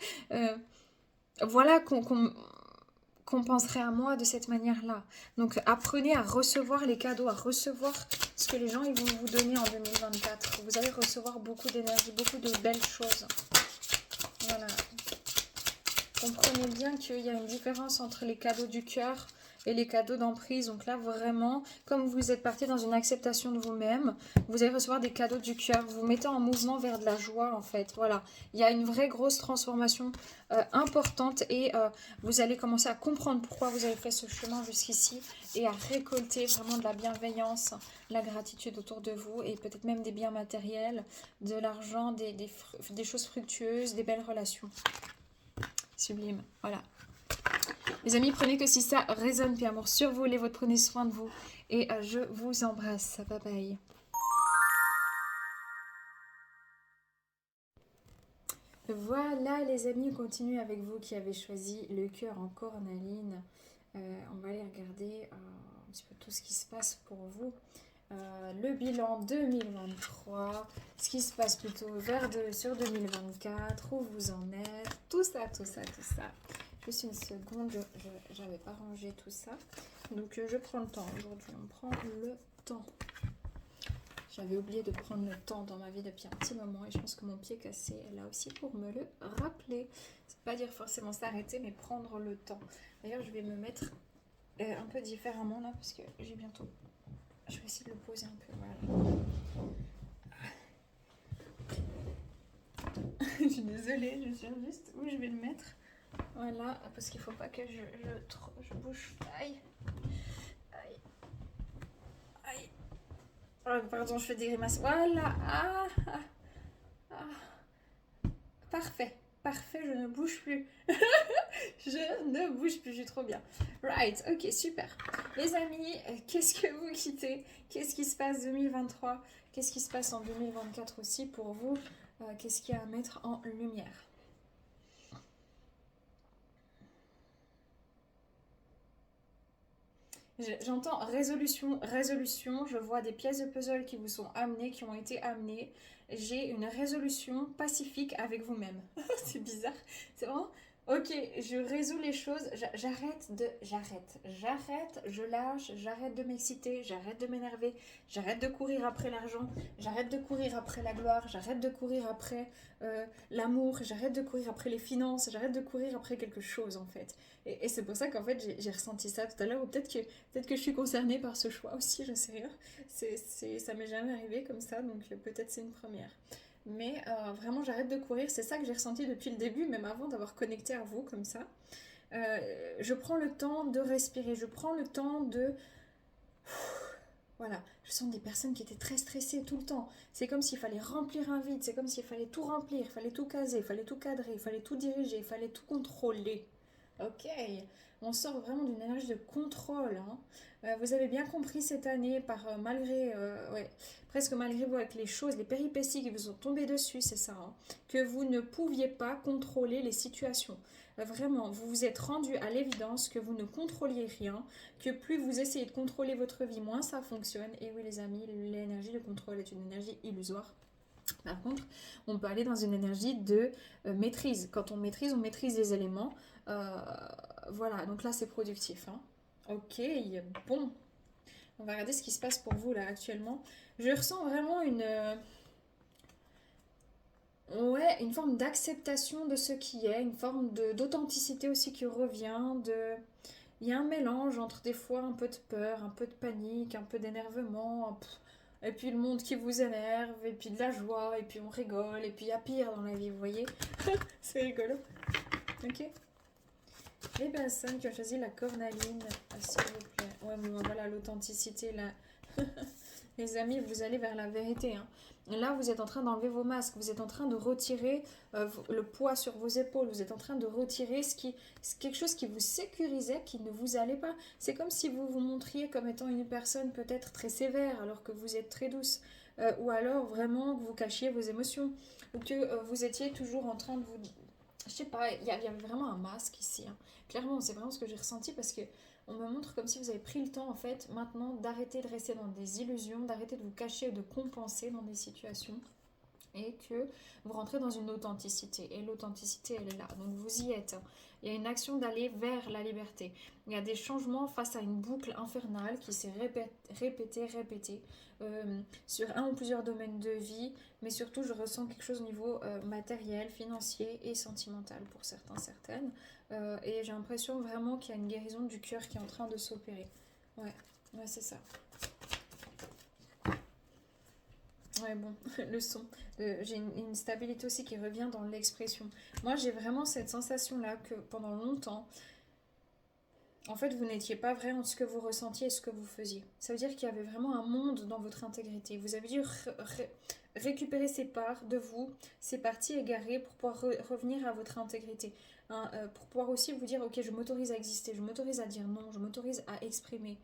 Voilà qu'on penserait à moi de cette manière-là. Donc apprenez à recevoir les cadeaux, à recevoir ce que les gens ils vont vous donner en 2024. Vous allez recevoir beaucoup d'énergie, beaucoup de belles choses. Voilà. Comprenez bien qu'il y a une différence entre les cadeaux du cœur et les cadeaux d'emprise. Donc là, vraiment, comme vous êtes parti dans une acceptation de vous-même, vous allez recevoir des cadeaux du cœur. Vous vous mettez en mouvement vers de la joie, en fait. Voilà. Il y a une vraie grosse transformation importante et vous allez commencer à comprendre pourquoi vous avez fait ce chemin jusqu'ici et à récolter vraiment de la bienveillance, la gratitude autour de vous et peut-être même des biens matériels, de l'argent, des choses fructueuses, des belles relations. Sublime. Voilà. Les amis, prenez que si ça résonne, puis amour survolez votre, prenez soin de vous. Et je vous embrasse. Bye bye. Voilà les amis, on continue avec vous qui avez choisi le cœur en cornaline. On va aller regarder un petit peu tout ce qui se passe pour vous. le bilan 2023, ce qui se passe plutôt sur 2024, où vous en êtes, tout ça, tout ça, tout ça. Juste une seconde, j'avais pas rangé tout ça. Donc je prends le temps. Aujourd'hui, on prend le temps. J'avais oublié de prendre le temps dans ma vie depuis un petit moment et je pense que mon pied cassé est là aussi pour me le rappeler. C'est pas dire forcément s'arrêter, mais prendre le temps. D'ailleurs, je vais me mettre un peu différemment là parce que j'ai bientôt... Je vais essayer de le poser un peu, voilà. Je suis désolée, je sais juste où je vais le mettre. Voilà, parce qu'il faut pas que je bouge. Aïe. Aïe. Aïe. Oh, pardon, je fais des grimaces. Voilà. Parfait. Parfait, je ne bouge plus. Je ne bouge plus, je suis trop bien. Right, ok, super. Les amis, qu'est-ce que vous quittez? Qu'est-ce qui se passe 2023? Qu'est-ce qui se passe en 2024 aussi pour vous? Qu'est-ce qu'il y a à mettre en lumière? J'entends résolution, résolution, je vois des pièces de puzzle qui vous sont amenées, qui ont été amenées. J'ai une résolution pacifique avec vous-même. C'est bizarre, c'est vraiment... Ok, je résous les choses, j'arrête, je lâche, j'arrête de m'exciter, j'arrête de m'énerver, j'arrête de courir après l'argent, j'arrête de courir après la gloire, j'arrête de courir après l'amour, j'arrête de courir après les finances, j'arrête de courir après quelque chose en fait. Et c'est pour ça qu'en fait j'ai ressenti ça tout à l'heure, ou peut-être que je suis concernée par ce choix aussi, je sais rien. Ça m'est jamais arrivé comme ça, donc peut-être c'est une première. Mais vraiment, j'arrête de courir. C'est ça que j'ai ressenti depuis le début, même avant d'avoir connecté à vous comme ça. Je prends le temps de respirer. Je prends le temps de... Voilà, je sens des personnes qui étaient très stressées tout le temps. C'est comme s'il fallait remplir un vide. C'est comme s'il fallait tout remplir, il fallait tout caser, il fallait tout cadrer, il fallait tout diriger, il fallait tout contrôler. Ok, on sort vraiment d'une énergie de contrôle, hein. Vous avez bien compris cette année, presque malgré vous, avec les choses, les péripéties qui vous sont tombées dessus, c'est ça, hein, que vous ne pouviez pas contrôler les situations. Vraiment, vous vous êtes rendu à l'évidence que vous ne contrôliez rien, que plus vous essayez de contrôler votre vie, moins ça fonctionne. Et oui, les amis, l'énergie de contrôle est une énergie illusoire. Par contre, on peut aller dans une énergie de maîtrise. Quand on maîtrise les éléments. Euh, voilà, donc là c'est productif, hein. Ok, bon. On va regarder ce qui se passe pour vous là actuellement. Je ressens vraiment une forme d'acceptation de ce qui est, une forme d'authenticité aussi qui revient. Il y a un mélange entre des fois un peu de peur, un peu de panique, un peu d'énervement, et puis le monde qui vous énerve, et puis de la joie, et puis on rigole, et puis il y a pire dans la vie, vous voyez. C'est rigolo. Ok. Les personnes qui ont choisi la cornaline, s'il vous plaît. Ouais, bon, voilà, l'authenticité, là. Les amis, vous allez vers la vérité, hein. Là, vous êtes en train d'enlever vos masques, vous êtes en train de retirer le poids sur vos épaules, vous êtes en train de retirer quelque chose qui vous sécurisait, qui ne vous allait pas. C'est comme si vous vous montriez comme étant une personne peut-être très sévère, alors que vous êtes très douce. Ou alors vraiment que vous cachiez vos émotions, ou que vous étiez toujours en train de vous... Je sais pas, il y avait vraiment un masque ici, hein. Clairement, c'est vraiment ce que j'ai ressenti parce que on me montre comme si vous avez pris le temps, en fait, maintenant, d'arrêter de rester dans des illusions, d'arrêter de vous cacher ou de compenser dans des situations et que vous rentrez dans une authenticité. Et l'authenticité, elle est là. Donc vous y êtes. Il y a une action d'aller vers la liberté. Il y a des changements face à une boucle infernale qui s'est répétée sur un ou plusieurs domaines de vie. Mais surtout, je ressens quelque chose au niveau matériel, financier et sentimental pour certains, certaines. Et j'ai l'impression vraiment qu'il y a une guérison du cœur qui est en train de s'opérer. Ouais, c'est ça. Ouais, bon, le son. J'ai une stabilité aussi qui revient dans l'expression. Moi, j'ai vraiment cette sensation-là que pendant longtemps, en fait, vous n'étiez pas vrai en ce que vous ressentiez et ce que vous faisiez. Ça veut dire qu'il y avait vraiment un monde dans votre intégrité. Vous avez dû récupérer ces parts de vous, ces parties égarées pour pouvoir revenir à votre intégrité. Hein, pour pouvoir aussi vous dire, ok, je m'autorise à exister, je m'autorise à dire non, je m'autorise à exprimer.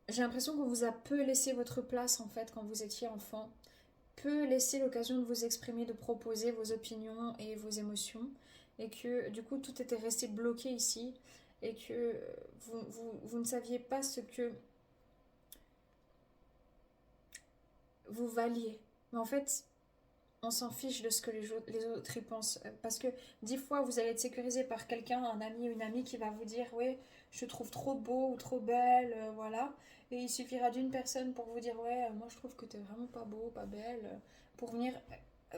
J'ai l'impression qu'on vous a peu laissé votre place en fait quand vous étiez enfant, peu laissé l'occasion de vous exprimer, de proposer vos opinions et vos émotions, et que du coup tout était resté bloqué ici. et que vous ne saviez pas ce que vous valiez. Mais en fait, on s'en fiche de ce que les autres y pensent. Parce que 10 fois, vous allez être sécurisé par quelqu'un, un ami ou une amie qui va vous dire, oui, je te trouve trop beau ou trop belle, voilà. Et il suffira d'une personne pour vous dire, ouais, moi je trouve que t'es vraiment pas beau, pas belle, pour venir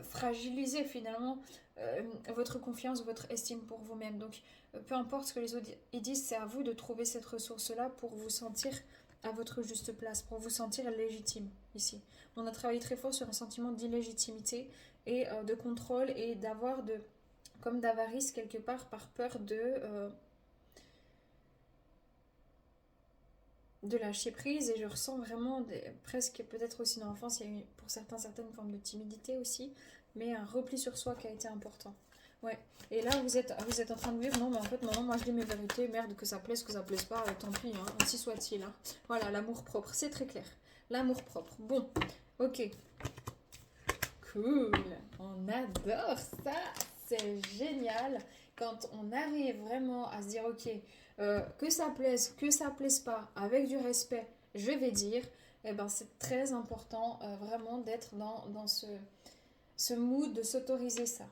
fragiliser finalement votre confiance, votre estime pour vous-même. Donc, peu importe ce que les autres ils disent, c'est à vous de trouver cette ressource-là pour vous sentir à votre juste place, pour vous sentir légitime ici. On a travaillé très fort sur un sentiment d'illégitimité et de contrôle et d'avoir comme d'avarice quelque part par peur de lâcher prise. Et je ressens vraiment presque peut-être aussi dans l'enfance, il y a eu pour certains certaines formes de timidité aussi, mais un repli sur soi qui a été important. Ouais, et là vous êtes en train de vivre, non mais en fait non, moi je dis mes vérités, merde, que ça plaise, que ça plaise pas, tant pis, hein, ainsi soit-il. Hein. Voilà, l'amour propre, c'est très clair. L'amour propre. Bon, ok. Cool, on adore ça, c'est génial quand on arrive vraiment à se dire ok, que ça plaise pas, avec du respect, je vais dire, eh ben c'est très important vraiment d'être dans ce mood, de s'autoriser ça.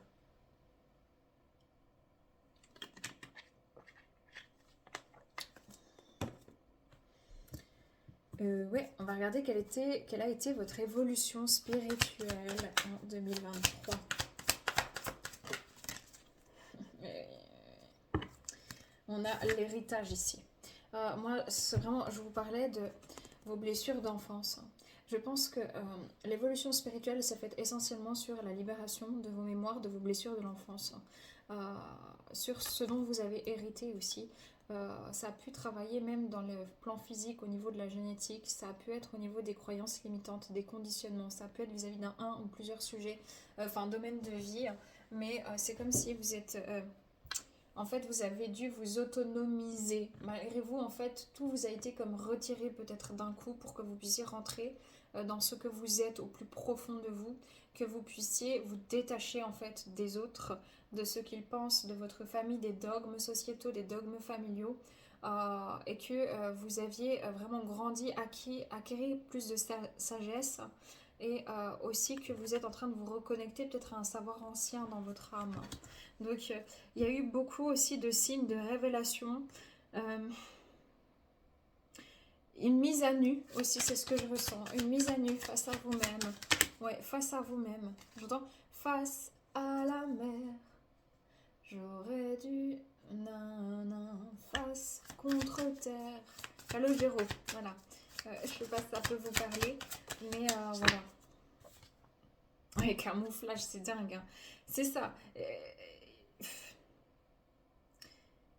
Ouais, on va regarder quelle a été votre évolution spirituelle en 2023. On a l'héritage ici. Moi, c'est vraiment, je vous parlais de vos blessures d'enfance. Je pense que l'évolution spirituelle s'est faite essentiellement sur la libération de vos mémoires, de vos blessures de l'enfance. Sur ce dont vous avez hérité aussi. Ça a pu travailler même dans le plan physique au niveau de la génétique, ça a pu être au niveau des croyances limitantes, des conditionnements, ça peut être vis-à-vis d'un ou plusieurs sujets, enfin domaines de vie, mais c'est comme si vous êtes en fait, vous avez dû vous autonomiser. Malgré vous, en fait, tout vous a été comme retiré peut-être d'un coup pour que vous puissiez rentrer dans ce que vous êtes au plus profond de vous, que vous puissiez vous détacher en fait des autres, de ce qu'ils pensent, de votre famille, des dogmes sociétaux, des dogmes familiaux, et que vous aviez vraiment grandi, acquis plus de sagesse, et aussi que vous êtes en train de vous reconnecter peut-être à un savoir ancien dans votre âme. Donc, il y a eu beaucoup aussi de signes de révélation. Euh, une mise à nu aussi, c'est ce que je ressens. Une mise à nu face à vous-même. Ouais, face à vous-même. J'entends face à la mer. J'aurais dû. Nan, face contre terre. Calogero, voilà. Je sais pas si ça peut vous parler, mais voilà. Ouais, camouflage, c'est dingue. Hein. C'est ça.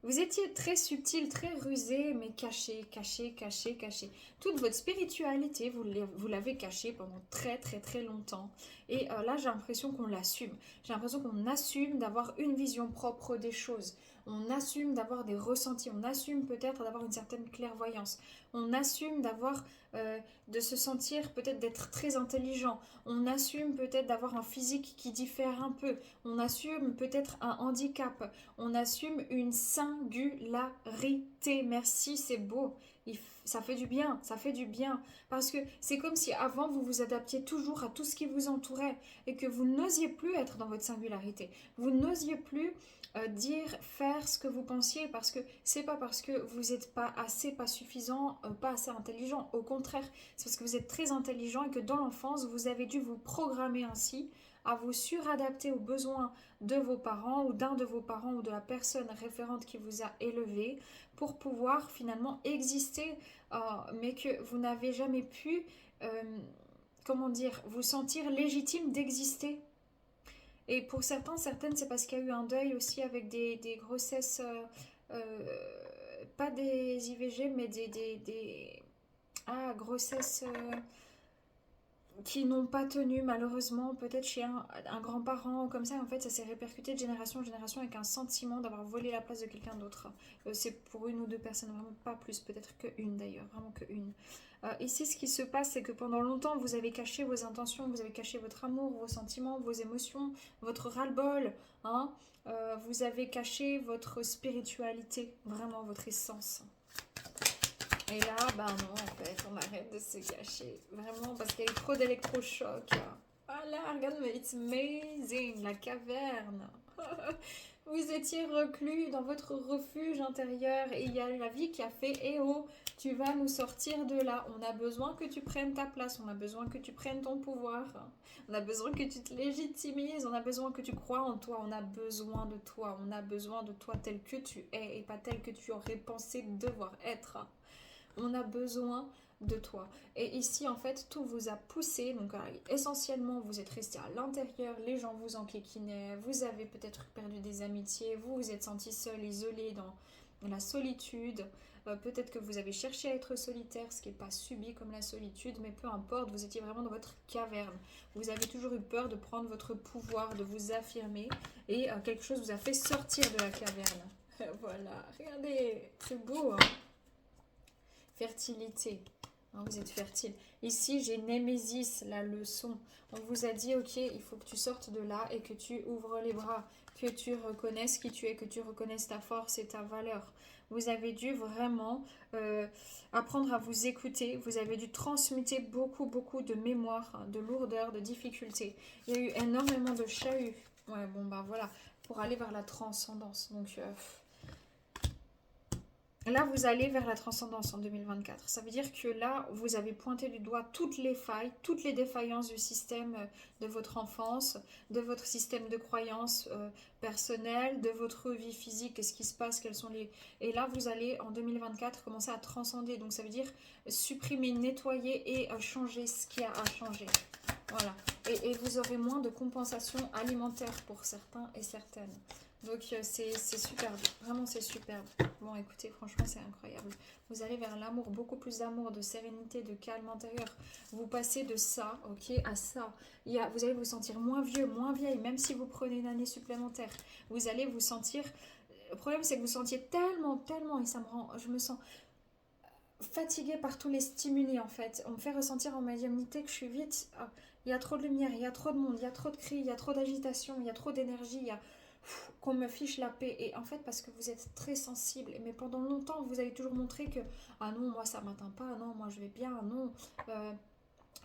Vous étiez très subtil, très rusé, mais caché, caché, caché, caché. Toute votre spiritualité, vous l'avez cachée pendant très, très, très longtemps. Et là, j'ai l'impression qu'on l'assume. J'ai l'impression qu'on assume d'avoir une vision propre des choses. On assume d'avoir des ressentis. On assume peut-être d'avoir une certaine clairvoyance. On assume de se sentir peut-être d'être très intelligent. On assume peut-être d'avoir un physique qui diffère un peu. On assume peut-être un handicap. On assume une singularité. Merci, c'est beau. Ça fait du bien, ça fait du bien. Parce que c'est comme si avant vous vous adaptiez toujours à tout ce qui vous entourait et que vous n'osiez plus être dans votre singularité. Vous n'osiez plus dire, faire ce que vous pensiez parce que c'est pas parce que vous n'êtes pas assez, pas suffisant, pas assez intelligent. Au contraire, c'est parce que vous êtes très intelligent et que dans l'enfance, vous avez dû vous programmer ainsi à vous suradapter aux besoins de vos parents ou d'un de vos parents ou de la personne référente qui vous a élevé pour pouvoir finalement exister, mais que vous n'avez jamais pu, comment dire, vous sentir légitime d'exister. Et pour certains, certaines, c'est parce qu'il y a eu un deuil aussi avec des grossesses, pas des IVG, mais des grossesses qui n'ont pas tenu malheureusement, peut-être chez un grand-parent, comme ça, en fait, ça s'est répercuté de génération en génération avec un sentiment d'avoir volé la place de quelqu'un d'autre. C'est pour une ou deux personnes, vraiment pas plus, peut-être qu'une d'ailleurs, vraiment qu'une. Ici, ce qui se passe, c'est que pendant longtemps, vous avez caché vos intentions, vous avez caché votre amour, vos sentiments, vos émotions, votre ras-le-bol, hein. Vous avez caché votre spiritualité, vraiment votre essence. Et là, ben non, en fait, on arrête de se cacher. Vraiment, parce qu'il y a eu trop d'électrochocs. Ah là, regarde, mais it's amazing, la caverne. Vous étiez reclus dans votre refuge intérieur et il y a la vie qui a fait eh oh, tu vas nous sortir de là. On a besoin que tu prennes ta place, on a besoin que tu prennes ton pouvoir, on a besoin que tu te légitimises, on a besoin que tu crois en toi, on a besoin de toi, on a besoin de toi tel que tu es et pas tel que tu aurais pensé devoir être. On a besoin de toi. Et ici, en fait, tout vous a poussé. Donc, essentiellement, vous êtes resté à l'intérieur. Les gens vous enquiquinaient. Vous avez peut-être perdu des amitiés. Vous vous êtes senti seul, isolé dans la solitude. Peut-être que vous avez cherché à être solitaire, ce qui n'est pas subi comme la solitude. Mais peu importe, vous étiez vraiment dans votre caverne. Vous avez toujours eu peur de prendre votre pouvoir, de vous affirmer. Et quelque chose vous a fait sortir de la caverne. Voilà, regardez, c'est beau, hein. Fertilité, hein, vous êtes fertile. Ici, j'ai Némésis, la leçon. On vous a dit, ok, il faut que tu sortes de là et que tu ouvres les bras, que tu reconnaisses qui tu es, que tu reconnaisses ta force et ta valeur. Vous avez dû vraiment apprendre à vous écouter. Vous avez dû transmuter beaucoup, beaucoup de mémoire, hein, de lourdeur, de difficultés. Il y a eu énormément de chahuts. Ouais, bon, bah voilà, pour aller vers la transcendance. Donc, là, vous allez vers la transcendance en 2024. Ça veut dire que là, vous avez pointé du doigt toutes les failles, toutes les défaillances du système de votre enfance, de votre système de croyances personnelles, de votre vie physique, qu'est-ce qui se passe, quels sont les... Et là, vous allez en 2024 commencer à transcender. Donc, ça veut dire supprimer, nettoyer et changer ce qu'il y a à changer. Voilà. Et vous aurez moins de compensation alimentaire pour certains et certaines. Donc c'est superbe, vraiment c'est superbe. Bon écoutez, franchement c'est incroyable. Vous allez vers l'amour, beaucoup plus d'amour, de sérénité, de calme intérieur. Vous passez de ça, ok, à ça. Vous allez vous sentir moins vieux, moins vieille, même si vous prenez une année supplémentaire. Vous allez vous sentir... Le problème c'est que vous sentiez tellement, tellement, et ça me rend... Je me sens fatiguée par tous les stimuli en fait. On me fait ressentir en médiumnité que je suis vite... il y a trop de lumière, il y a trop de monde, il y a trop de cris, il y a trop d'agitation, il y a trop d'énergie, il y a... qu'on me fiche la paix. Et en fait, parce que vous êtes très sensible, mais pendant longtemps, vous avez toujours montré que ah non, moi ça m'atteint pas, non, moi je vais bien, non,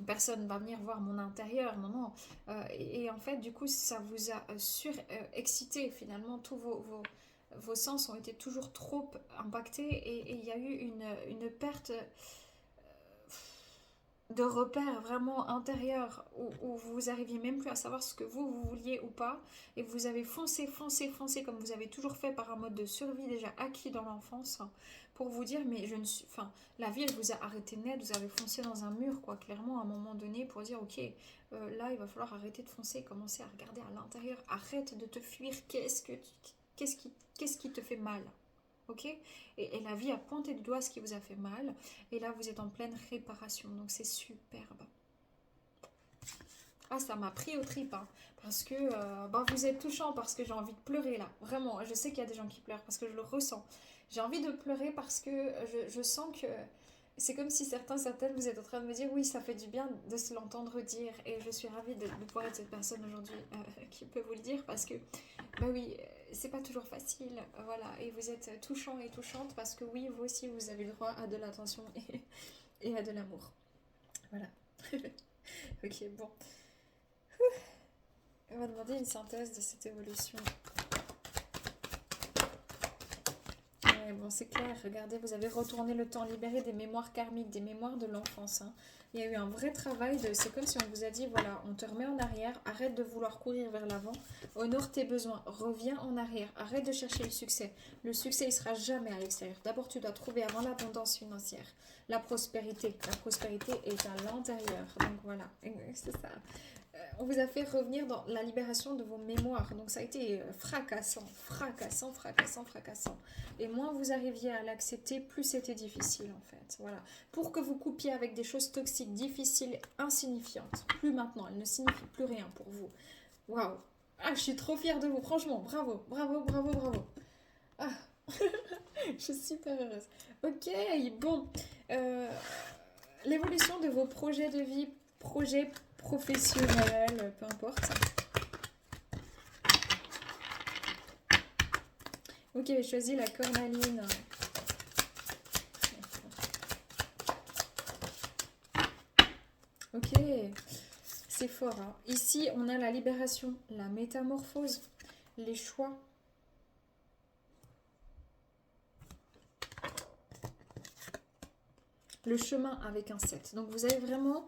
personne va venir voir mon intérieur, non, non. Et en fait, du coup, ça vous a surexcité finalement, tous vos sens ont été toujours trop impactés et il y a eu une perte de repères vraiment intérieurs où vous arriviez même plus à savoir ce que vous vouliez ou pas et vous avez foncé, foncé, foncé comme vous avez toujours fait par un mode de survie déjà acquis dans l'enfance pour vous dire mais je ne suis... Enfin, la vie elle vous a arrêté net, vous avez foncé dans un mur quoi, clairement à un moment donné pour dire ok, là il va falloir arrêter de foncer, commencer à regarder à l'intérieur, arrête de te fuir, qu'est-ce qui te fait mal? Ok, et la vie a pointé du doigt ce qui vous a fait mal. Et là, vous êtes en pleine réparation. Donc, c'est superbe. Ah, ça m'a pris aux tripes. Hein, parce que vous êtes touchant. Parce que j'ai envie de pleurer là. Vraiment, je sais qu'il y a des gens qui pleurent. Parce que je le ressens. J'ai envie de pleurer parce que je sens que... C'est comme si certaines, vous êtes en train de me dire oui, ça fait du bien de se l'entendre dire. Et je suis ravie de pouvoir être cette personne aujourd'hui qui peut vous le dire. Parce que, bah oui, c'est pas toujours facile. Voilà, et vous êtes touchant et touchante parce que oui, vous aussi, vous avez le droit à de l'attention et à de l'amour. Voilà. Ok, bon. On va demander une synthèse de cette évolution. Ouais, bon, c'est clair, regardez, vous avez retourné le temps, libéré des mémoires karmiques, des mémoires de l'enfance. Hein. Il y a eu un vrai travail, c'est comme si on vous a dit, voilà, on te remet en arrière, arrête de vouloir courir vers l'avant, honore tes besoins, reviens en arrière, arrête de chercher le succès. Le succès, il ne sera jamais à l'extérieur. D'abord, tu dois trouver avant l'abondance financière, la prospérité. La prospérité est à l'intérieur, donc voilà, c'est ça. on vous a fait revenir dans la libération de vos mémoires. Donc ça a été fracassant, fracassant, fracassant, fracassant. Et moins vous arriviez à l'accepter, plus c'était difficile en fait. Voilà. Pour que vous coupiez avec des choses toxiques, difficiles, insignifiantes. Plus maintenant, elles ne signifient plus rien pour vous. Waouh. Ah, je suis trop fière de vous. Franchement, bravo, bravo, bravo, bravo. Ah, je suis super heureuse. Ok, bon. Euh, L'évolution de vos projets de vie, projets professionnels, peu importe. Ok, j'ai choisi la cornaline. Ok, c'est fort. Hein. Ici, on a la libération, la métamorphose, les choix. Le chemin avec un 7. Donc vous avez vraiment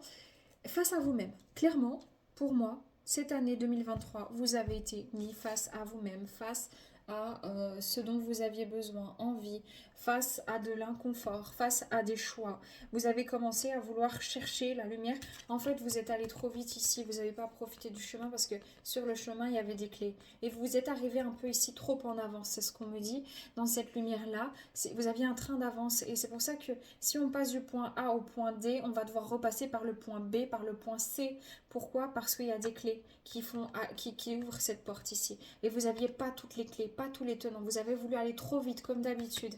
face à vous-même. Clairement, pour moi, cette année 2023, vous avez été mis face à vous-même, face à ce dont vous aviez besoin, envie, face à de l'inconfort, face à des choix. Vous avez commencé à vouloir chercher la lumière. En fait, vous êtes allé trop vite ici, vous n'avez pas profité du chemin parce que sur le chemin, il y avait des clés. Et vous êtes arrivé un peu ici trop en avance, c'est ce qu'on me dit. Dans cette lumière-là, vous aviez un train d'avance. Et c'est pour ça que si on passe du point A au point D, on va devoir repasser par le point B, par le point C. Pourquoi? Parce qu'il y a des clés qui ouvrent cette porte ici. Et vous n'aviez pas toutes les clés, pas tous les tenants. Vous avez voulu aller trop vite, comme d'habitude.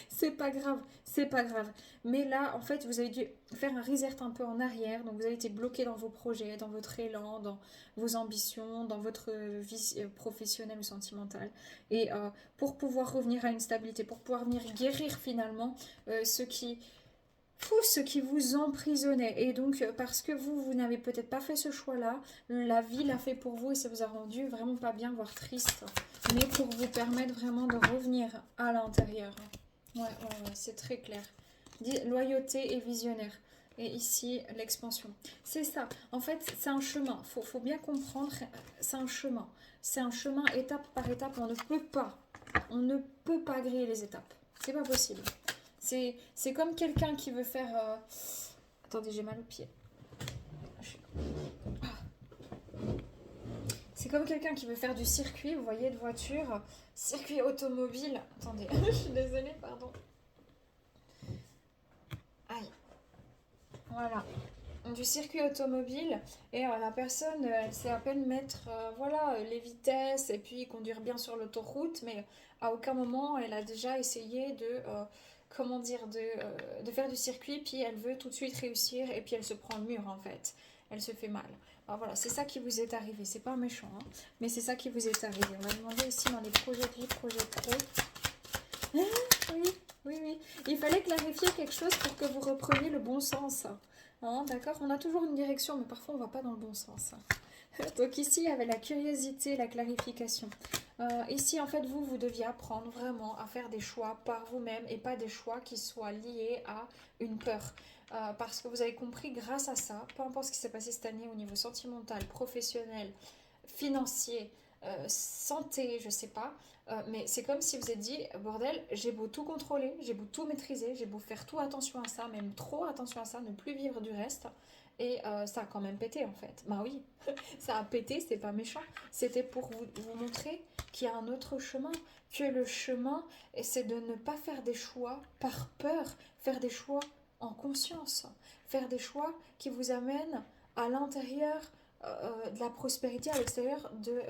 C'est pas grave, c'est pas grave. Mais là, en fait, vous avez dû faire un reset un peu en arrière. Donc, vous avez été bloqué dans vos projets, dans votre élan, dans vos ambitions, dans votre vie professionnelle ou sentimentale. Et pour pouvoir revenir à une stabilité, pour pouvoir venir guérir finalement ce qui vous emprisonnait. Et donc, parce que vous n'avez peut-être pas fait ce choix-là, la vie l'a fait pour vous et ça vous a rendu vraiment pas bien, voire triste. Mais pour vous permettre vraiment de revenir à l'intérieur. Ouais, c'est très clair. Loyauté et visionnaire. Et ici, l'expansion. C'est ça. En fait, c'est un chemin. Faut bien comprendre, c'est un chemin. C'est un chemin étape par étape. On ne peut pas griller les étapes. C'est pas possible. C'est comme quelqu'un qui veut faire... Attendez, j'ai mal au pied. C'est comme quelqu'un qui veut faire du circuit, vous voyez, de voiture. Circuit automobile. Attendez, je suis désolée, pardon. Aïe. Voilà. Du circuit automobile. Et la personne, elle sait à peine mettre voilà, les vitesses et puis conduire bien sur l'autoroute. Mais à aucun moment, elle a déjà essayé de... comment dire, de faire du circuit, puis elle veut tout de suite réussir, et puis elle se prend le mur en fait. Elle se fait mal. Alors voilà, c'est ça qui vous est arrivé. C'est pas méchant, hein, mais c'est ça qui vous est arrivé. On va demander ici dans les projets de vie, projets pro. Oui, oui, oui. Il fallait clarifier quelque chose pour que vous repreniez le bon sens. Hein, d'accord? On a toujours une direction, mais parfois on va pas dans le bon sens. Donc ici, il y avait la curiosité, la clarification. Ici, en fait, vous deviez apprendre vraiment à faire des choix par vous-même et pas des choix qui soient liés à une peur. Parce que vous avez compris grâce à ça, peu importe ce qui s'est passé cette année au niveau sentimental, professionnel, financier, santé, je sais pas, mais c'est comme si vous êtes dit, bordel, j'ai beau tout contrôler, j'ai beau tout maîtriser, j'ai beau faire tout attention à ça, même trop attention à ça, ne plus vivre du reste. Et ça a quand même pété en fait. Bah oui, ça a pété, c'est pas méchant. C'était pour vous montrer qu'il y a un autre chemin. Que le chemin, c'est de ne pas faire des choix par peur, faire des choix en conscience. Faire des choix qui vous amènent à l'intérieur de la prospérité, à l'extérieur de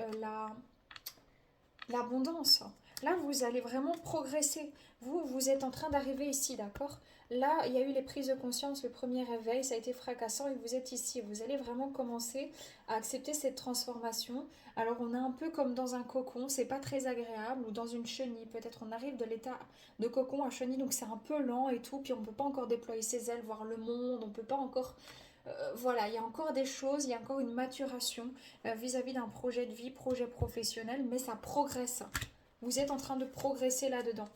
l'abondance. Là, vous allez vraiment progresser. Vous êtes en train d'arriver ici, d'accord? Là, il y a eu les prises de conscience, le premier réveil, ça a été fracassant et vous êtes ici. Vous allez vraiment commencer à accepter cette transformation. Alors, on est un peu comme dans un cocon, c'est pas très agréable, ou dans une chenille. Peut-être on arrive de l'état de cocon à chenille, donc c'est un peu lent et tout, puis on peut pas encore déployer ses ailes, voir le monde, on peut pas encore... voilà, il y a encore des choses, il y a encore une maturation vis-à-vis d'un projet de vie, projet professionnel, mais ça progresse. Vous êtes en train de progresser là-dedans.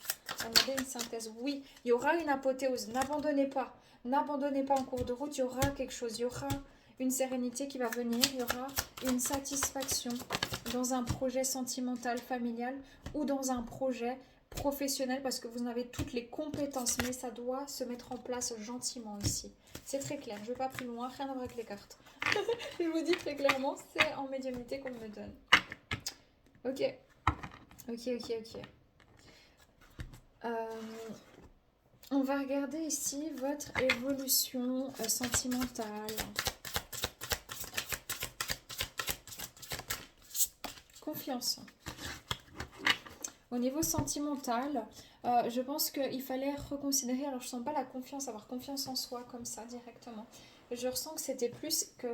Regardez une synthèse. Oui, il y aura une apothéose. N'abandonnez pas. N'abandonnez pas en cours de route. Il y aura quelque chose. Il y aura une sérénité qui va venir, il y aura une satisfaction dans un projet sentimental, familial ou dans un projet professionnel parce que vous en avez toutes les compétences, mais ça doit se mettre en place gentiment ici. C'est très clair, je ne vais pas plus loin, rien à voir avec les cartes. Je vous dis très clairement, c'est en médiumnité qu'on me donne. Ok, ok. On va regarder ici votre évolution sentimentale. Confiance. Au niveau sentimental, je pense qu'il fallait reconsidérer, alors je ne sens pas la confiance, avoir confiance en soi comme ça directement. Je ressens que c'était plus que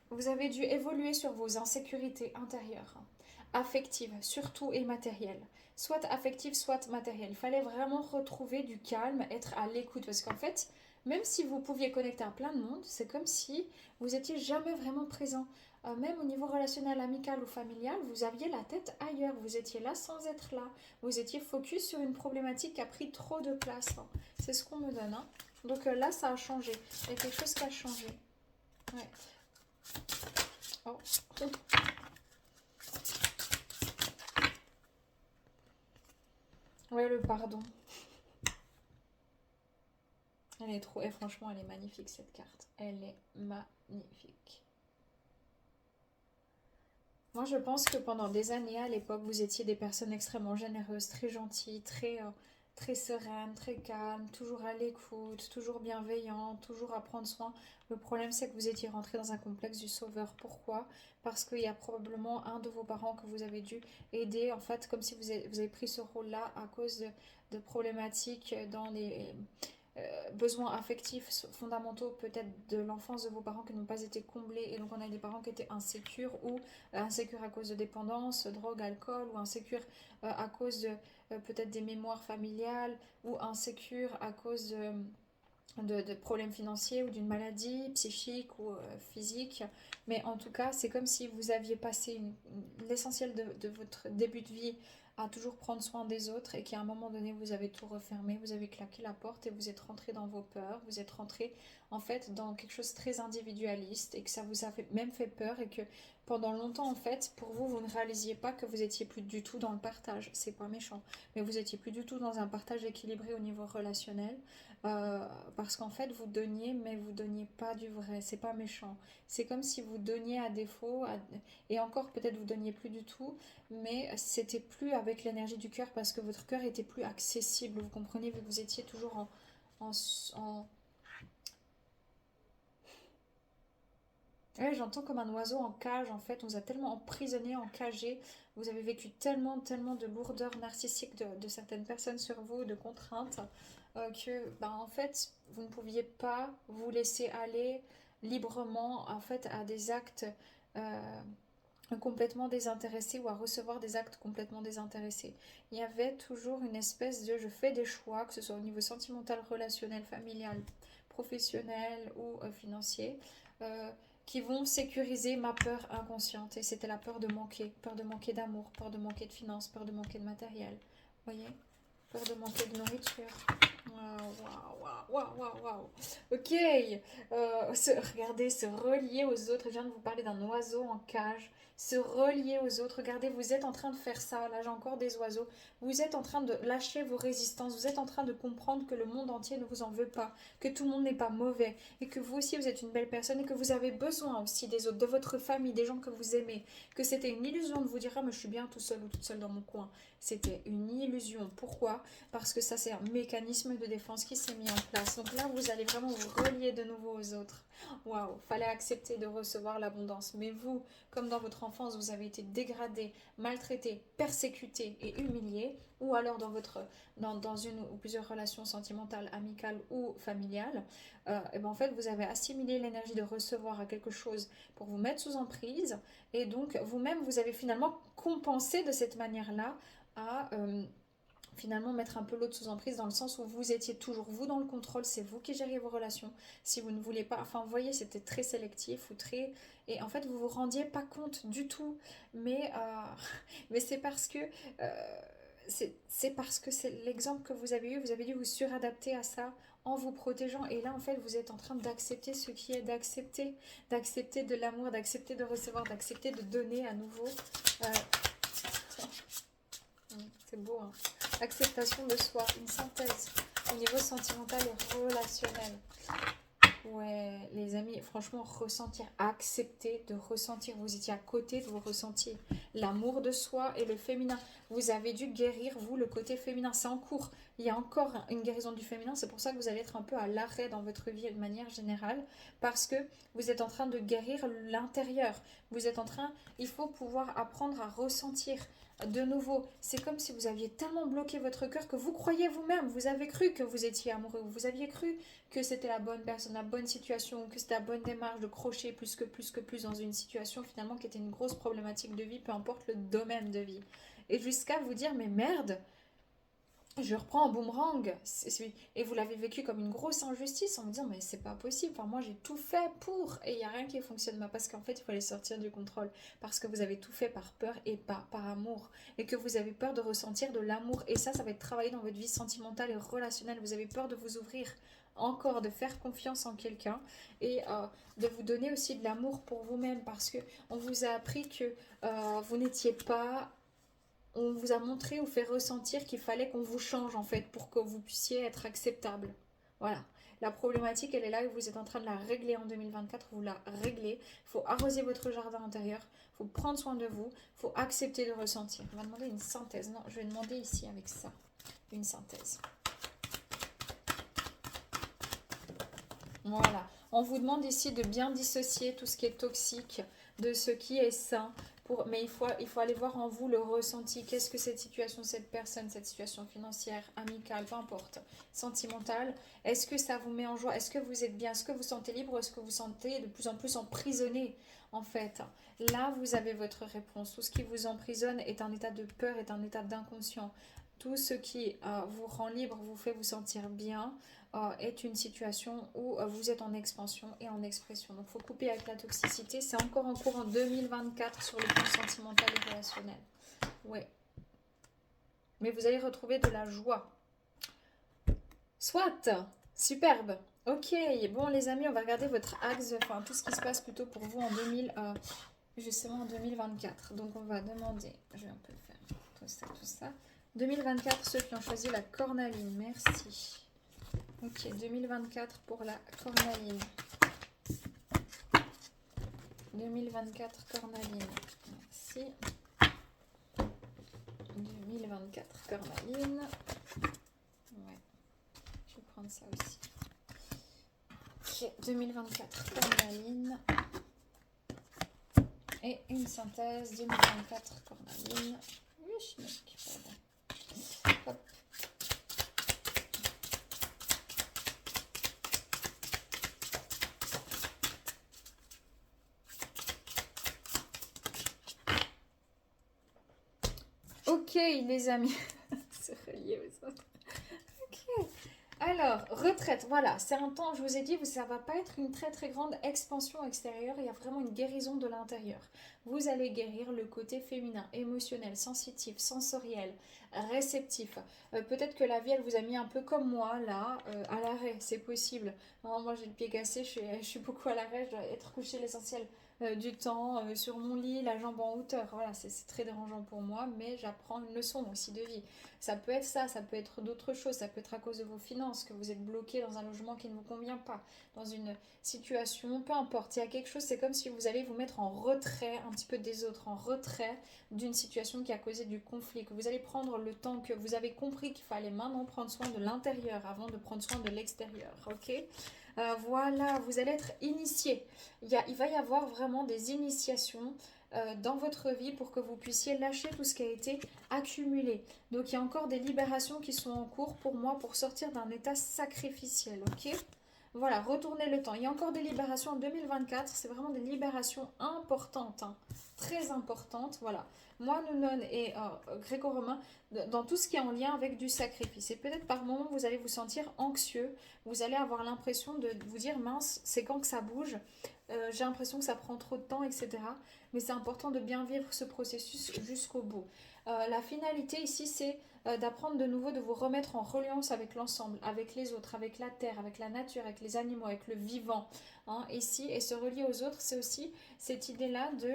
vous avez dû évoluer sur vos insécurités intérieures, affectives surtout et matérielles. Soit affectives, soit matérielles. Il fallait vraiment retrouver du calme, être à l'écoute. Parce qu'en fait, même si vous pouviez connecter à plein de monde, c'est comme si vous étiez jamais vraiment présent. Même au niveau relationnel, amical ou familial, vous aviez la tête ailleurs. Vous étiez là sans être là. Vous étiez focus sur une problématique qui a pris trop de place. C'est ce qu'on me donne. Donc là, ça a changé. Il y a quelque chose qui a changé. Ouais. Oh. Ouais, le pardon. Elle est trop... Et franchement, elle est magnifique, cette carte. Elle est magnifique. Moi, je pense que pendant des années, à l'époque, vous étiez des personnes extrêmement généreuses, très gentilles, très sereines, très calmes, toujours à l'écoute, toujours bienveillantes, toujours à prendre soin. Le problème, c'est que vous étiez rentré dans un complexe du sauveur. Pourquoi? Parce qu'il y a probablement un de vos parents que vous avez dû aider, en fait, comme si vous avez pris ce rôle-là à cause de problématiques dans les besoins affectifs fondamentaux peut-être de l'enfance de vos parents qui n'ont pas été comblés, et donc on a des parents qui étaient insécures ou insécures à cause de dépendance, drogue, alcool, ou insécures à cause de peut-être des mémoires familiales, ou insécures à cause de problèmes financiers ou d'une maladie psychique ou physique. Mais en tout cas, c'est comme si vous aviez passé l'essentiel de votre début de vie à toujours prendre soin des autres, et qu'à un moment donné, vous avez tout refermé, vous avez claqué la porte et vous êtes rentré dans vos peurs, vous êtes rentré en fait dans quelque chose de très individualiste, et que ça vous a même fait peur, et que pendant longtemps en fait, pour vous, vous ne réalisiez pas que vous étiez plus du tout dans le partage. C'est pas méchant, mais vous étiez plus du tout dans un partage équilibré au niveau relationnel. Parce qu'en fait vous donniez, mais vous donniez pas du vrai. C'est pas méchant, c'est comme si vous donniez à défaut, et encore peut-être vous donniez plus du tout, mais c'était plus avec l'énergie du cœur, parce que votre cœur était plus accessible, vous comprenez, vu que vous étiez toujours en... Ouais, j'entends comme un oiseau en cage, en fait. On vous a tellement emprisonné, encagé. Vous avez vécu tellement de lourdeur narcissique de certaines personnes sur vous, de contraintes, que, bah, en fait, vous ne pouviez pas vous laisser aller librement, en fait, à des actes complètement désintéressés, ou à recevoir des actes complètement désintéressés. Il y avait toujours une espèce de je fais des choix, que ce soit au niveau sentimental, relationnel, familial, professionnel ou financier, euh, qui vont sécuriser ma peur inconsciente. Et c'était la peur de manquer d'amour, peur de manquer de finances, peur de manquer de matériel. Vous voyez? Peur de manquer de nourriture. Waouh. Ok. Regardez, se relier aux autres. Je viens de vous parler d'un oiseau en cage. Se relier aux autres. Regardez, vous êtes en train de faire ça. Là, j'ai encore des oiseaux. Vous êtes en train de lâcher vos résistances. Vous êtes en train de comprendre que le monde entier ne vous en veut pas. Que tout le monde n'est pas mauvais. Et que vous aussi, vous êtes une belle personne. Et que vous avez besoin aussi des autres, de votre famille, des gens que vous aimez. Que c'était une illusion de vous dire, ah, mais je suis bien tout seul ou toute seule dans mon coin. C'était une illusion. Pourquoi? Parce que ça, c'est un mécanisme de défense qui s'est mis en place. Donc là, vous allez vraiment vous relier de nouveau aux autres. Waouh, fallait accepter de recevoir l'abondance. Mais vous, comme dans votre enfance, vous avez été dégradé, maltraité, persécuté et humilié, ou alors dans une ou plusieurs relations sentimentales, amicales ou familiales, et ben en fait, vous avez assimilé l'énergie de recevoir à quelque chose pour vous mettre sous emprise, et donc vous-même, vous avez finalement compensé de cette manière-là à finalement mettre un peu l'autre sous emprise, dans le sens où vous étiez toujours vous dans le contrôle, c'est vous qui gériez vos relations. Si vous ne voulez pas, enfin vous voyez, c'était très sélectif ou très... Et en fait, vous vous rendiez pas compte du tout. Mais, mais c'est parce que... c'est parce que c'est l'exemple que vous avez eu, vous avez dû vous suradapter à ça en vous protégeant. Et là, en fait, vous êtes en train d'accepter ce qui est d'accepter. D'accepter de l'amour, d'accepter de recevoir, d'accepter de donner à nouveau. C'est beau, hein. Acceptation de soi, une synthèse au niveau sentimental et relationnel. Ouais, les amis, franchement, ressentir, accepter de ressentir. Vous étiez à côté de vos ressentis. L'amour de soi et le féminin. Vous avez dû guérir, vous, le côté féminin. C'est en cours. Il y a encore une guérison du féminin. C'est pour ça que vous allez être un peu à l'arrêt dans votre vie de manière générale. Parce que vous êtes en train de guérir l'intérieur. Vous êtes en train, il faut pouvoir apprendre à ressentir. De nouveau, c'est comme si vous aviez tellement bloqué votre cœur que vous croyez vous-même, vous avez cru que vous étiez amoureux, vous aviez cru que c'était la bonne personne, la bonne situation, que c'était la bonne démarche de crocher plus que plus dans une situation finalement qui était une grosse problématique de vie, peu importe le domaine de vie. Et jusqu'à vous dire, mais merde, je reprends en boomerang. Et vous l'avez vécu comme une grosse injustice en me disant, mais c'est pas possible. Enfin, moi, j'ai tout fait pour. Et il n'y a rien qui fonctionne. Parce qu'en fait, il fallait sortir du contrôle. Parce que vous avez tout fait par peur et pas par amour. Et que vous avez peur de ressentir de l'amour. Et ça va être travaillé dans votre vie sentimentale et relationnelle. Vous avez peur de vous ouvrir encore, de faire confiance en quelqu'un. Et de vous donner aussi de l'amour pour vous-même. Parce que on vous a appris que vous n'étiez pas... On vous a montré ou fait ressentir qu'il fallait qu'on vous change en fait pour que vous puissiez être acceptable. Voilà. La problématique, elle est là et vous êtes en train de la régler en 2024. Vous la réglez. Il faut arroser votre jardin intérieur. Il faut prendre soin de vous. Il faut accepter de ressentir. On va demander une synthèse. Non, je vais demander ici avec ça. Une synthèse. Voilà. On vous demande ici de bien dissocier tout ce qui est toxique de ce qui est sain. Mais il faut aller voir en vous le ressenti. Qu'est-ce que cette situation, cette personne, cette situation financière, amicale, peu importe, sentimentale, est-ce que ça vous met en joie? Est-ce que vous êtes bien? Est-ce que vous sentez libre? Est-ce que vous sentez de plus en plus emprisonné? En fait, là, vous avez votre réponse. Tout ce qui vous emprisonne est un état de peur, est un état d'inconscient. Tout ce qui vous rend libre, vous fait vous sentir bien, est une situation où vous êtes en expansion et en expression. Donc, il faut couper avec la toxicité. C'est encore en cours en 2024 sur le plan sentimental et relationnel. Ouais. Mais vous allez retrouver de la joie. Soit. Superbe. Ok. Bon, les amis, on va regarder votre axe, enfin, tout ce qui se passe plutôt pour vous en justement en 2024. Donc, on va demander, je vais un peu faire tout ça. 2024, ceux qui ont choisi la cornaline, merci. Ok, 2024 pour la cornaline. 2024 cornaline, merci. 2024 cornaline. Ouais, je vais prendre ça aussi. Ok, 2024 cornaline. Et une synthèse 2024 cornaline. Hop. Ok, les amis, se relier aux autres. Ok. Alors, retraite, voilà, c'est un temps, je vous ai dit, ça va pas être une très très grande expansion extérieure, il y a vraiment une guérison de l'intérieur. Vous allez guérir le côté féminin, émotionnel, sensitif, sensoriel, réceptif. Peut-être que la vie, elle vous a mis un peu comme moi, là, à l'arrêt, c'est possible. Non, moi, j'ai le pied cassé, je suis beaucoup à l'arrêt, je dois être couchée l'essentiel du temps sur mon lit, la jambe en hauteur. Voilà, c'est très dérangeant pour moi, mais j'apprends une leçon aussi de vie. Ça peut être ça peut être d'autres choses, ça peut être à cause de vos finances, que vous êtes bloqué dans un logement qui ne vous convient pas, dans une situation, peu importe. Il y a quelque chose, c'est comme si vous allez vous mettre en retrait un petit peu des autres, en retrait d'une situation qui a causé du conflit, que vous allez prendre le temps, que vous avez compris qu'il fallait maintenant prendre soin de l'intérieur avant de prendre soin de l'extérieur, ok? Voilà, vous allez être initié. Il va y avoir vraiment des initiations dans votre vie pour que vous puissiez lâcher tout ce qui a été accumulé. Donc il y a encore des libérations qui sont en cours pour moi pour sortir d'un état sacrificiel, ok? Voilà, retournez le temps. Il y a encore des libérations en 2024, c'est vraiment des libérations importantes, hein, très importantes, voilà. Moi, Nounon et Gréco-Romain, dans tout ce qui est en lien avec du sacrifice. Et peut-être par moment, vous allez vous sentir anxieux, vous allez avoir l'impression de vous dire, mince, c'est quand que ça bouge? j'ai l'impression que ça prend trop de temps, etc. Mais c'est important de bien vivre ce processus jusqu'au bout. La finalité ici, c'est d'apprendre de nouveau, de vous remettre en reliance avec l'ensemble, avec les autres, avec la terre, avec la nature, avec les animaux, avec le vivant. Hein, ici, et se relier aux autres, c'est aussi cette idée-là de...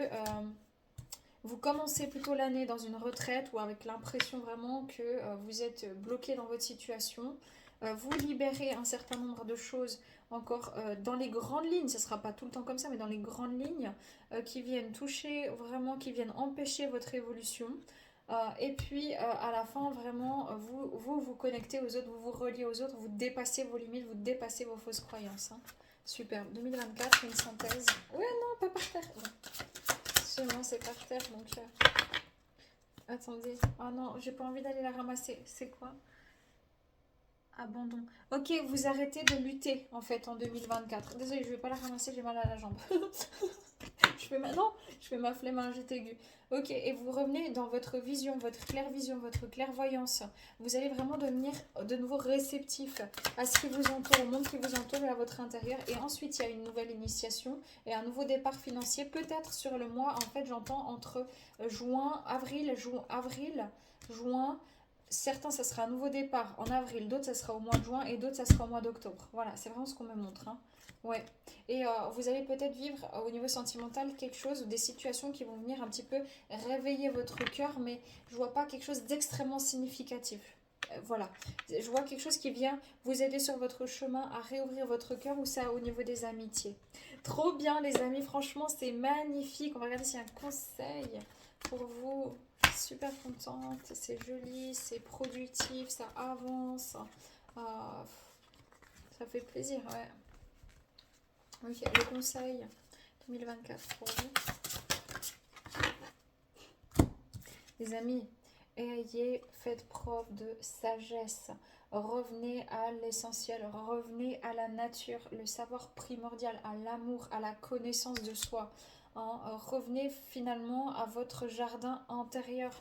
vous commencez plutôt l'année dans une retraite ou avec l'impression vraiment que vous êtes bloqué dans votre situation. Vous libérez un certain nombre de choses encore dans les grandes lignes, ce ne sera pas tout le temps comme ça, mais dans les grandes lignes qui viennent toucher vraiment, qui viennent empêcher votre évolution. Et puis à la fin, vraiment, vous connectez aux autres, vous vous reliez aux autres, vous dépassez vos limites, vous dépassez vos fausses croyances. Hein. Super. 2024, une synthèse. Ouais, non, pas par terre. Bon. Chez moi, c'est par terre, donc... Attendez. Ah non, j'ai pas envie d'aller la ramasser. C'est quoi? Abandon. Ok, vous arrêtez de lutter, en fait, en 2024. Désolée, je vais pas la ramasser, j'ai mal à la jambe. Non, je fais ma flemmingite aiguë. Ok, et vous revenez dans votre vision, votre clairvoyance. Vous allez vraiment devenir de nouveau réceptif à ce qui vous entoure, au monde qui vous entoure et à votre intérieur. Et ensuite, il y a une nouvelle initiation et un nouveau départ financier. Peut-être sur le mois, en fait, j'entends entre juin. Certains, ça sera un nouveau départ en avril, d'autres, ça sera au mois de juin et d'autres, ça sera au mois d'octobre. Voilà, c'est vraiment ce qu'on me montre. Hein. Ouais. Et vous allez peut-être vivre au niveau sentimental quelque chose ou des situations qui vont venir un petit peu réveiller votre cœur, mais je vois pas quelque chose d'extrêmement significatif. Voilà. Je vois quelque chose qui vient vous aider sur votre chemin à réouvrir votre cœur ou ça au niveau des amitiés. Trop bien, les amis. Franchement, c'est magnifique. On va regarder s'il y a un conseil pour vous. Je suis super contente. C'est joli, c'est productif, ça avance. Ah, ça fait plaisir, ouais. Ok, le conseil 2024 pour vous. Les amis, faites preuve de sagesse. Revenez à l'essentiel, revenez à la nature, le savoir primordial, à l'amour, à la connaissance de soi. Hein. Revenez finalement à votre jardin intérieur.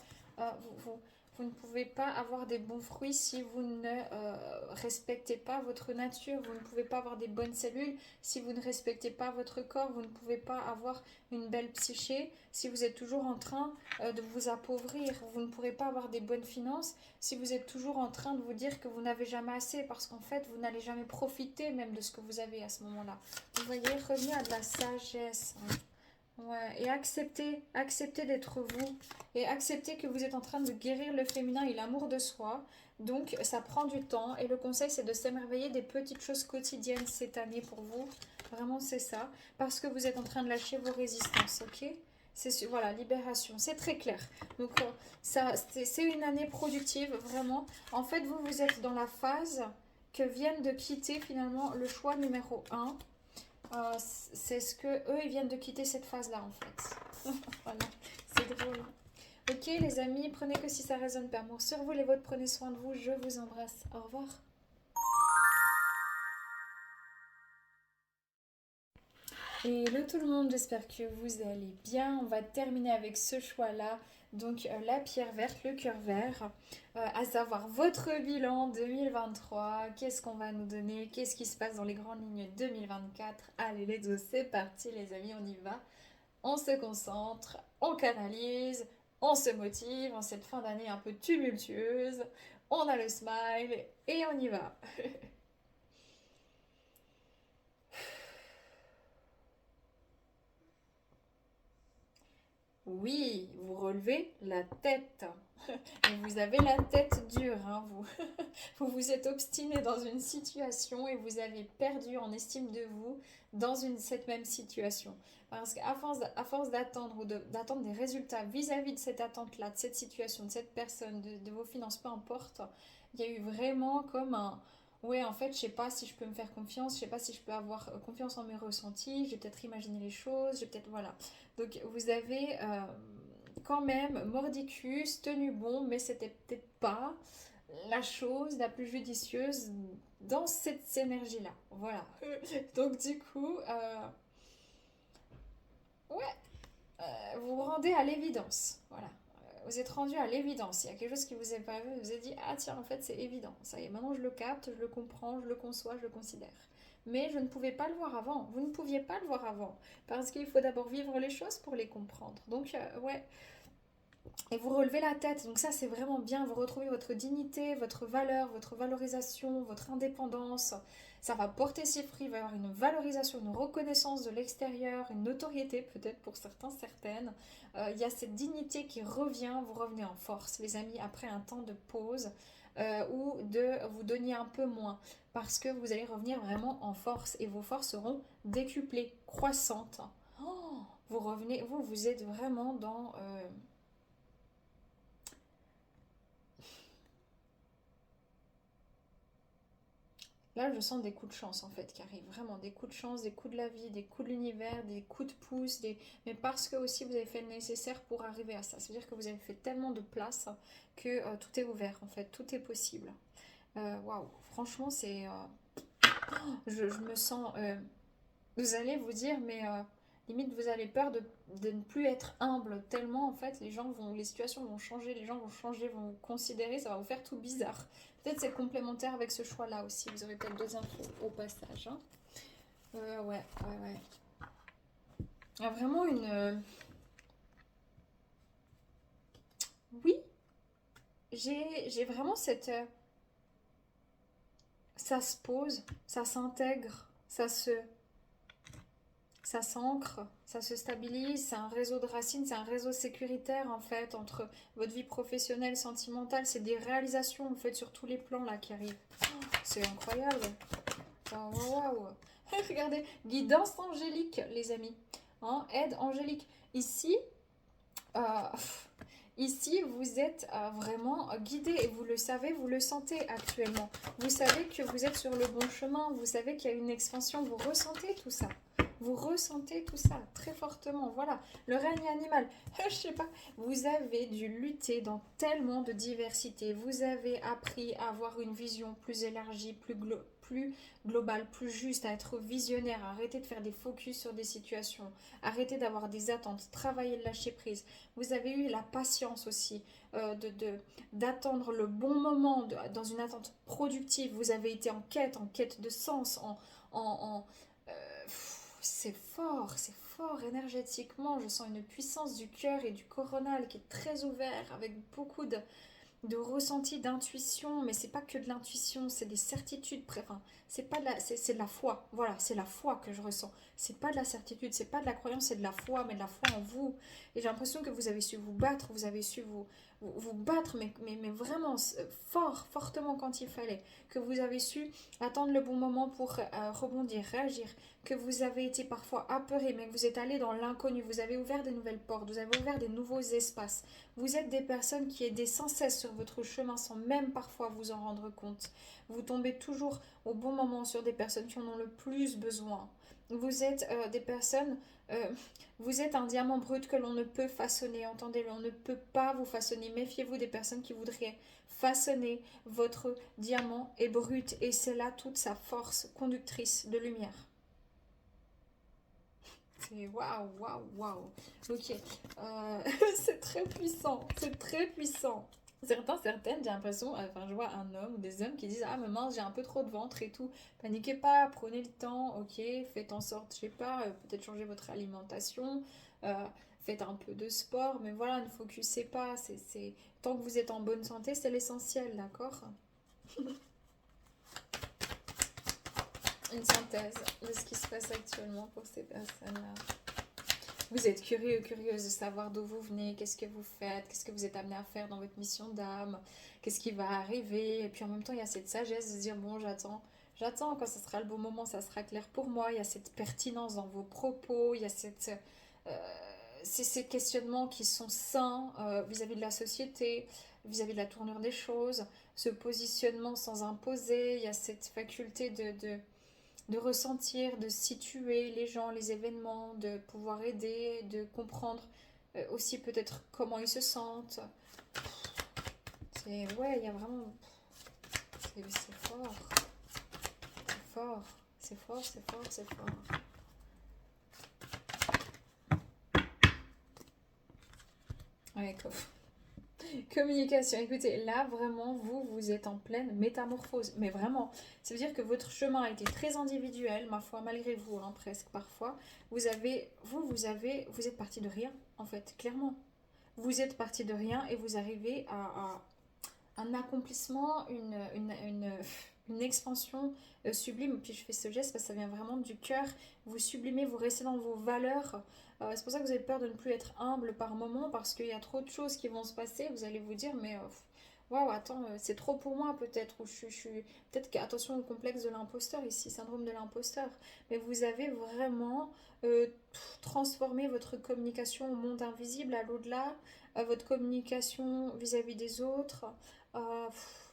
Vous ne pouvez pas avoir des bons fruits si vous ne respectez pas votre nature. Vous ne pouvez pas avoir des bonnes cellules si vous ne respectez pas votre corps. Vous ne pouvez pas avoir une belle psyché si vous êtes toujours en train de vous appauvrir. Vous ne pourrez pas avoir des bonnes finances si vous êtes toujours en train de vous dire que vous n'avez jamais assez parce qu'en fait, vous n'allez jamais profiter même de ce que vous avez à ce moment-là. Vous voyez, revenez à de la sagesse. Hein. Ouais, et acceptez d'être vous, et acceptez que vous êtes en train de guérir le féminin et l'amour de soi. Donc, ça prend du temps, et le conseil, c'est de s'émerveiller des petites choses quotidiennes cette année pour vous. Vraiment, c'est ça, parce que vous êtes en train de lâcher vos résistances, ok? Voilà, libération, c'est très clair. Donc, c'est une année productive, vraiment. En fait, vous êtes dans la phase que viennent de quitter finalement le choix numéro un. C'est ce que eux ils viennent de quitter cette phase là en fait. Voilà, c'est drôle. Ok les amis, prenez que si ça résonne pas. Amour sur vous les vôtres, prenez soin de vous, je vous embrasse. Au revoir. Hello tout le monde, j'espère que vous allez bien. On va terminer avec ce choix-là. Donc la pierre verte, le cœur vert, à savoir votre bilan 2023. Qu'est-ce qu'on va nous donner? Qu'est-ce qui se passe dans les grandes lignes 2024? Allez les deux, c'est parti les amis, on y va. On se concentre, on canalise, on se motive en cette fin d'année un peu tumultueuse. On a le smile et on y va. Oui, vous relevez la tête. Et vous avez la tête dure, hein, vous. Vous vous êtes obstiné dans une situation et vous avez perdu en estime de vous dans cette même situation. Parce qu'à force d'attendre ou d'attendre des résultats vis-à-vis de cette attente-là, de cette situation, de cette personne, de vos finances, peu importe, il y a eu vraiment comme un... Ouais, en fait, je sais pas si je peux me faire confiance, je sais pas si je peux avoir confiance en mes ressentis, j'ai peut-être imaginé les choses, j'ai peut-être... Voilà. Donc vous avez quand même mordicus, tenu bon, mais c'était peut-être pas la chose la plus judicieuse dans cette énergie-là. Voilà. Donc du coup, ouais, vous vous rendez à l'évidence. Voilà. Vous êtes rendu à l'évidence. Il y a quelque chose qui vous est paru, vous avez dit, ah tiens, en fait c'est évident. Ça y est, maintenant je le capte, je le comprends, je le conçois, je le considère. mais je ne pouvais pas le voir avant. Vous ne pouviez pas le voir avant, parce qu'il faut d'abord vivre les choses pour les comprendre. Donc, ouais, et vous relevez la tête. Donc ça, c'est vraiment bien. Vous retrouvez votre dignité, votre valeur, votre valorisation, votre indépendance. Ça va porter ses fruits. Il va y avoir une valorisation, une reconnaissance de l'extérieur, une notoriété peut-être pour certains, certaines. Il y a cette dignité qui revient. Vous revenez en force, les amis, après un temps de pause ou de vous donner un peu moins. Parce que vous allez revenir vraiment en force et vos forces seront décuplées, croissantes. Oh, vous revenez, vous êtes vraiment dans... Là, je sens des coups de chance en fait qui arrivent, vraiment des coups de chance, des coups de la vie, des coups de l'univers, des coups de pouce, mais parce que aussi vous avez fait le nécessaire pour arriver à ça. C'est-à-dire que vous avez fait tellement de place que tout est ouvert en fait, tout est possible. Waouh, franchement, c'est, je me sens. Vous allez vous dire, mais limite vous avez peur de ne plus être humble tellement en fait les situations vont changer, les gens vont changer, vont vous considérer, ça va vous faire tout bizarre. Peut-être c'est complémentaire avec ce choix-là aussi. Vous aurez peut-être deux infos au passage. Hein. Ouais, ouais, ouais. Il y a vraiment une. Oui, j'ai vraiment cette. Ça se pose, ça s'intègre, ça s'ancre, ça se stabilise, c'est un réseau de racines, c'est un réseau sécuritaire en fait entre votre vie professionnelle, sentimentale, c'est des réalisations en fait sur tous les plans là qui arrivent. C'est incroyable. Waouh, waouh. Regardez, guidance angélique les amis, hein, aide angélique. Ici, euh, ici vous êtes vraiment guidé et vous le savez, vous le sentez actuellement. Vous savez que vous êtes sur le bon chemin, vous savez qu'il y a une expansion, vous ressentez tout ça. Vous ressentez tout ça très fortement. Voilà, le règne animal. Je sais pas, vous avez dû lutter dans tellement de diversité. Vous avez appris à avoir une vision plus élargie, plus globale, plus juste, à être visionnaire, à arrêter de faire des focus sur des situations, arrêter d'avoir des attentes, travailler le lâcher prise. Vous avez eu la patience aussi d'attendre le bon moment dans une attente productive. Vous avez été en quête de sens, en, c'est fort énergétiquement. Je sens une puissance du cœur et du coronal qui est très ouvert, avec beaucoup de ressenti, d'intuition, mais c'est pas que de l'intuition, c'est des certitudes. Enfin, c'est pas de la, c'est de la foi. Voilà, c'est la foi que je ressens. C'est pas de la certitude, c'est pas de la croyance, c'est de la foi, mais de la foi en vous. Et j'ai l'impression que vous avez su vous battre, vous avez su vous battre, mais vraiment fort, fortement quand il fallait. Que vous avez su attendre le bon moment pour rebondir, réagir. Que vous avez été parfois apeuré, mais que vous êtes allé dans l'inconnu. Vous avez ouvert des nouvelles portes, vous avez ouvert des nouveaux espaces. Vous êtes des personnes qui aident sans cesse sur votre chemin sans même parfois vous en rendre compte. Vous tombez toujours au bon moment sur des personnes qui en ont le plus besoin. Vous êtes des personnes, euh, vous êtes un diamant brut que l'on ne peut façonner, entendez-le, on ne peut pas vous façonner. Méfiez-vous des personnes qui voudraient façonner votre diamant est brut et c'est là toute sa force conductrice de lumière. C'est waouh, waouh, waouh. Ok, c'est très puissant, c'est très puissant. Certains, certaines, j'ai l'impression, enfin je vois un homme ou des hommes qui disent ah mais mince j'ai un peu trop de ventre et tout. Paniquez pas, prenez le temps, ok, faites en sorte, je sais pas, peut-être changer votre alimentation, euh, faites un peu de sport, mais voilà, ne focussez pas, tant que vous êtes en bonne santé, c'est l'essentiel, d'accord? Une synthèse de ce qui se passe actuellement pour ces personnes-là. Vous êtes curieux, curieuse de savoir d'où vous venez, qu'est-ce que vous faites, qu'est-ce que vous êtes amené à faire dans votre mission d'âme, qu'est-ce qui va arriver. Et puis en même temps, il y a cette sagesse de se dire, bon, j'attends, quand ça sera le bon moment, ça sera clair pour moi. Il y a cette pertinence dans vos propos, il y a ces questionnements qui sont sains vis-à-vis de la société, vis-à-vis de la tournure des choses, ce positionnement sans imposer, il y a cette faculté de ressentir, de situer les gens, les événements, de pouvoir aider, de comprendre aussi peut-être comment ils se sentent. Ouais, il y a vraiment... C'est fort. C'est fort. C'est fort, c'est fort, c'est fort. Ouais, Communication. Écoutez, là, vraiment, vous êtes en pleine métamorphose. Mais vraiment, ça veut dire que votre chemin a été très individuel, ma foi, malgré vous, hein, presque parfois. Vous êtes parti de rien, en fait, clairement. Vous êtes parti de rien et vous arrivez à un accomplissement, une expansion sublime. Puis je fais ce geste parce que ça vient vraiment du cœur. Vous sublimez, vous restez dans vos valeurs. C'est pour ça que vous avez peur de ne plus être humble par moment parce qu'il y a trop de choses qui vont se passer. Vous allez vous dire, mais waouh, attends, c'est trop pour moi peut-être. Ou peut-être qu'attention au complexe de l'imposteur ici, syndrome de l'imposteur. Mais vous avez vraiment transformé votre communication au monde invisible, à l'au-delà, votre communication vis-à-vis des autres.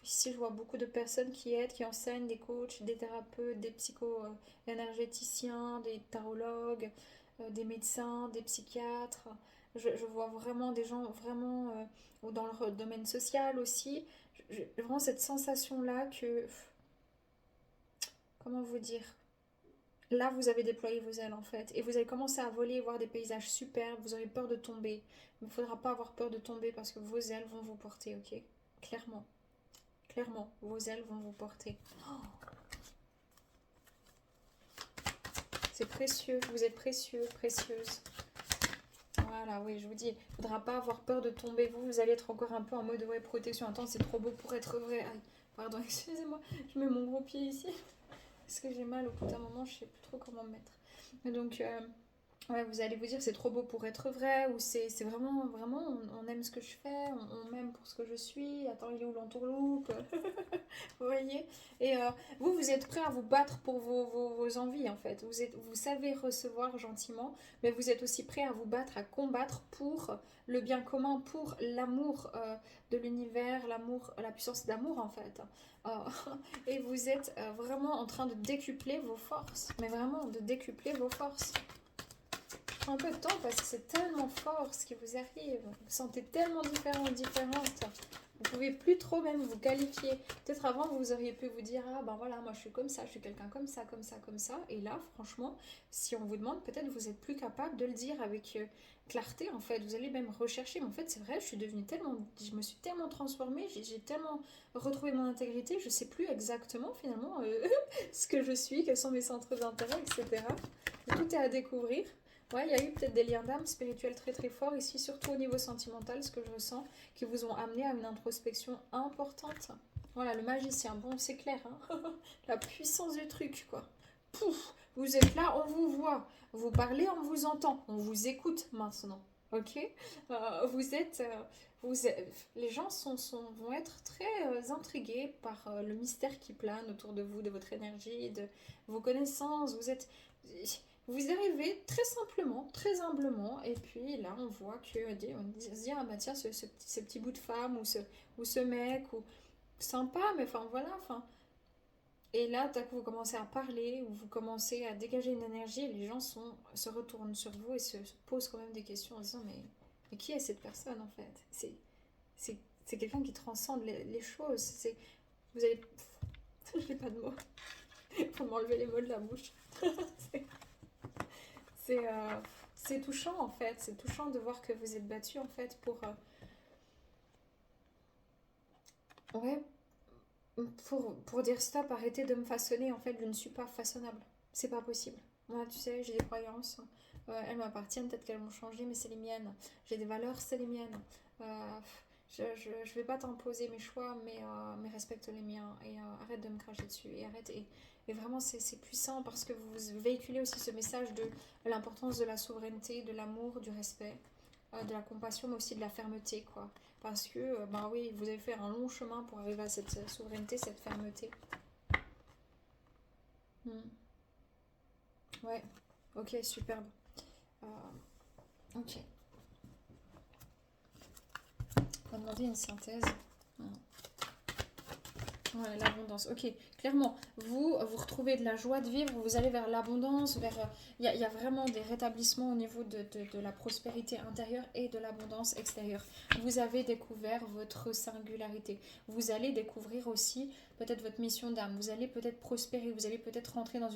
Ici, je vois beaucoup de personnes qui aident, qui enseignent, des coachs, des thérapeutes, des psycho-énergéticiens, des tarologues, des médecins, des psychiatres. Je vois vraiment des gens vraiment ou dans le domaine social aussi. J'ai vraiment cette sensation-là que, comment vous dire, là vous avez déployé vos ailes en fait. Et vous avez commencé à voler et voir des paysages superbes. Vous aurez peur de tomber. Mais il ne faudra pas avoir peur de tomber parce que vos ailes vont vous porter, ok? Clairement. Clairement, vos ailes vont vous porter. C'est précieux, vous êtes précieux, précieuse. Voilà, oui, je vous dis, il ne faudra pas avoir peur de tomber. Vous allez être encore un peu en mode ouais, protection. Attends, c'est trop beau pour être vrai. Aïe, pardon, excusez-moi, je mets mon gros pied ici. Parce que j'ai mal au bout d'un moment, je ne sais plus trop comment me mettre. Donc, ouais, vous allez vous dire c'est trop beau pour être vrai, ou c'est vraiment, vraiment, on aime ce que je fais, on m'aime pour ce que je suis. Attends, il est où l'entourloupe? Vous voyez? Et vous êtes prêt à vous battre pour vos envies en fait. Vous savez recevoir gentiment, mais vous êtes aussi prêt à vous battre, à combattre pour le bien commun, pour l'amour de l'univers, l'amour, la puissance d'amour en fait. Euh, et vous êtes vraiment en train de décupler vos forces, mais vraiment de décupler vos forces. Un peu de temps parce que c'est tellement fort ce qui vous arrive. Vous vous sentez tellement différent ou différente. Vous pouvez plus trop même vous qualifier. Peut-être avant vous auriez pu vous dire ah ben voilà moi je suis comme ça, je suis quelqu'un comme ça, comme ça, comme ça. Et là franchement si on vous demande peut-être vous êtes plus capable de le dire avec clarté en fait. Vous allez même rechercher. Mais en fait c'est vrai je suis devenue tellement, je me suis tellement transformée, j'ai tellement retrouvé mon intégrité. Je sais plus exactement finalement ce que je suis, quels sont mes centres d'intérêt, etc. Tout est à découvrir. Ouais, il y a eu peut-être des liens d'âme spirituels très très forts ici, surtout au niveau sentimental, ce que je ressens, qui vous ont amené à une introspection importante. Voilà, le magicien, bon, c'est clair, hein. La puissance du truc, quoi. Pouf, vous êtes là, on vous voit. Vous parlez, on vous entend. On vous écoute maintenant. Ok. Les gens vont être très intrigués par le mystère qui plane autour de vous, de votre énergie, de vos connaissances. Vous arrivez très simplement, très humblement, et puis là on voit que on se dit ah bah tiens ce petit bout de femme ou ce mec ou sympa mais enfin voilà enfin et là tac vous commencez à parler ou vous commencez à dégager une énergie et les gens se retournent sur vous et se posent quand même des questions en disant mais qui est cette personne en fait c'est c'est quelqu'un qui transcende les choses c'est vous avez j'ai pas de mots faut m'enlever les mots de la bouche c'est C'est c'est touchant en fait, c'est touchant de voir que vous êtes battu en fait ouais, pour dire stop, arrêtez de me façonner en fait, je ne suis pas façonnable, c'est pas possible. Moi tu sais, j'ai des croyances, elles m'appartiennent, peut-être qu'elles vont changer, mais c'est les miennes. J'ai des valeurs, c'est les miennes. Je vais pas t'imposer mes choix, mais respecte les miens et arrête de me cracher dessus et arrête et vraiment c'est puissant parce que vous véhiculez aussi ce message de l'importance de la souveraineté, de l'amour, du respect, de la compassion, mais aussi de la fermeté quoi. Parce que bah oui, vous avez fait un long chemin pour arriver à cette souveraineté, cette fermeté. Hmm. Ouais, ok, superbe. Euh, ok, on va demander une synthèse. Hmm. Ouais, l'abondance. Ok, clairement, vous retrouvez de la joie de vivre, vous allez vers l'abondance, vers... Il y a vraiment des rétablissements au niveau de la prospérité intérieure et de l'abondance extérieure. Vous avez découvert votre singularité. Vous allez découvrir aussi peut-être votre mission d'âme. Vous allez peut-être prospérer, vous allez peut-être rentrer dans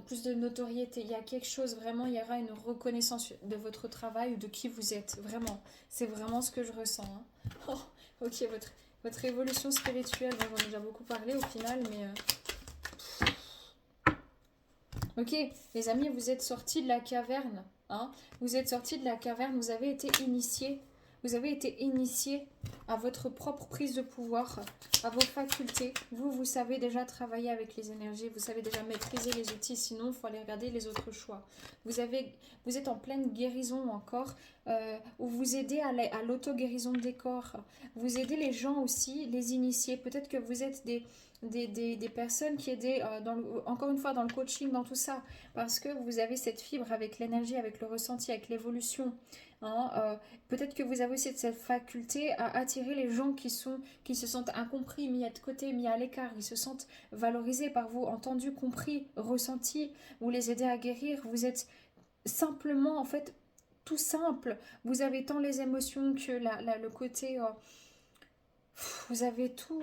plus de notoriété. Il y a quelque chose, vraiment, il y aura une reconnaissance de votre travail ou de qui vous êtes. Vraiment, c'est vraiment ce que je ressens, hein. Oh, ok, votre évolution spirituelle, bon, j'en ai déjà beaucoup parlé au final, mais... Ok, les amis, vous êtes sortis de la caverne, hein? Vous êtes sortis de la caverne, vous avez été initiés. Vous avez été initiés à votre propre prise de pouvoir, à vos facultés. Vous, vous savez déjà travailler avec les énergies, vous savez déjà maîtriser les outils, sinon il faut aller regarder les autres choix. Vous êtes en pleine guérison encore, où vous aidez à l'auto-guérison des corps. Vous aidez les gens aussi, les initiés. Peut-être que vous êtes des personnes qui aident, encore une fois, dans le coaching, dans tout ça, parce que vous avez cette fibre avec l'énergie, avec le ressenti, avec l'évolution. Hein, peut-être que vous avez aussi cette faculté à attirer les gens qui se sentent incompris, mis de côté, mis à l'écart. Ils se sentent valorisés par vous, entendus, compris, ressentis. Vous les aidez à guérir. Vous êtes simplement, en fait, tout simple. Vous avez tant les émotions que le côté... vous avez tout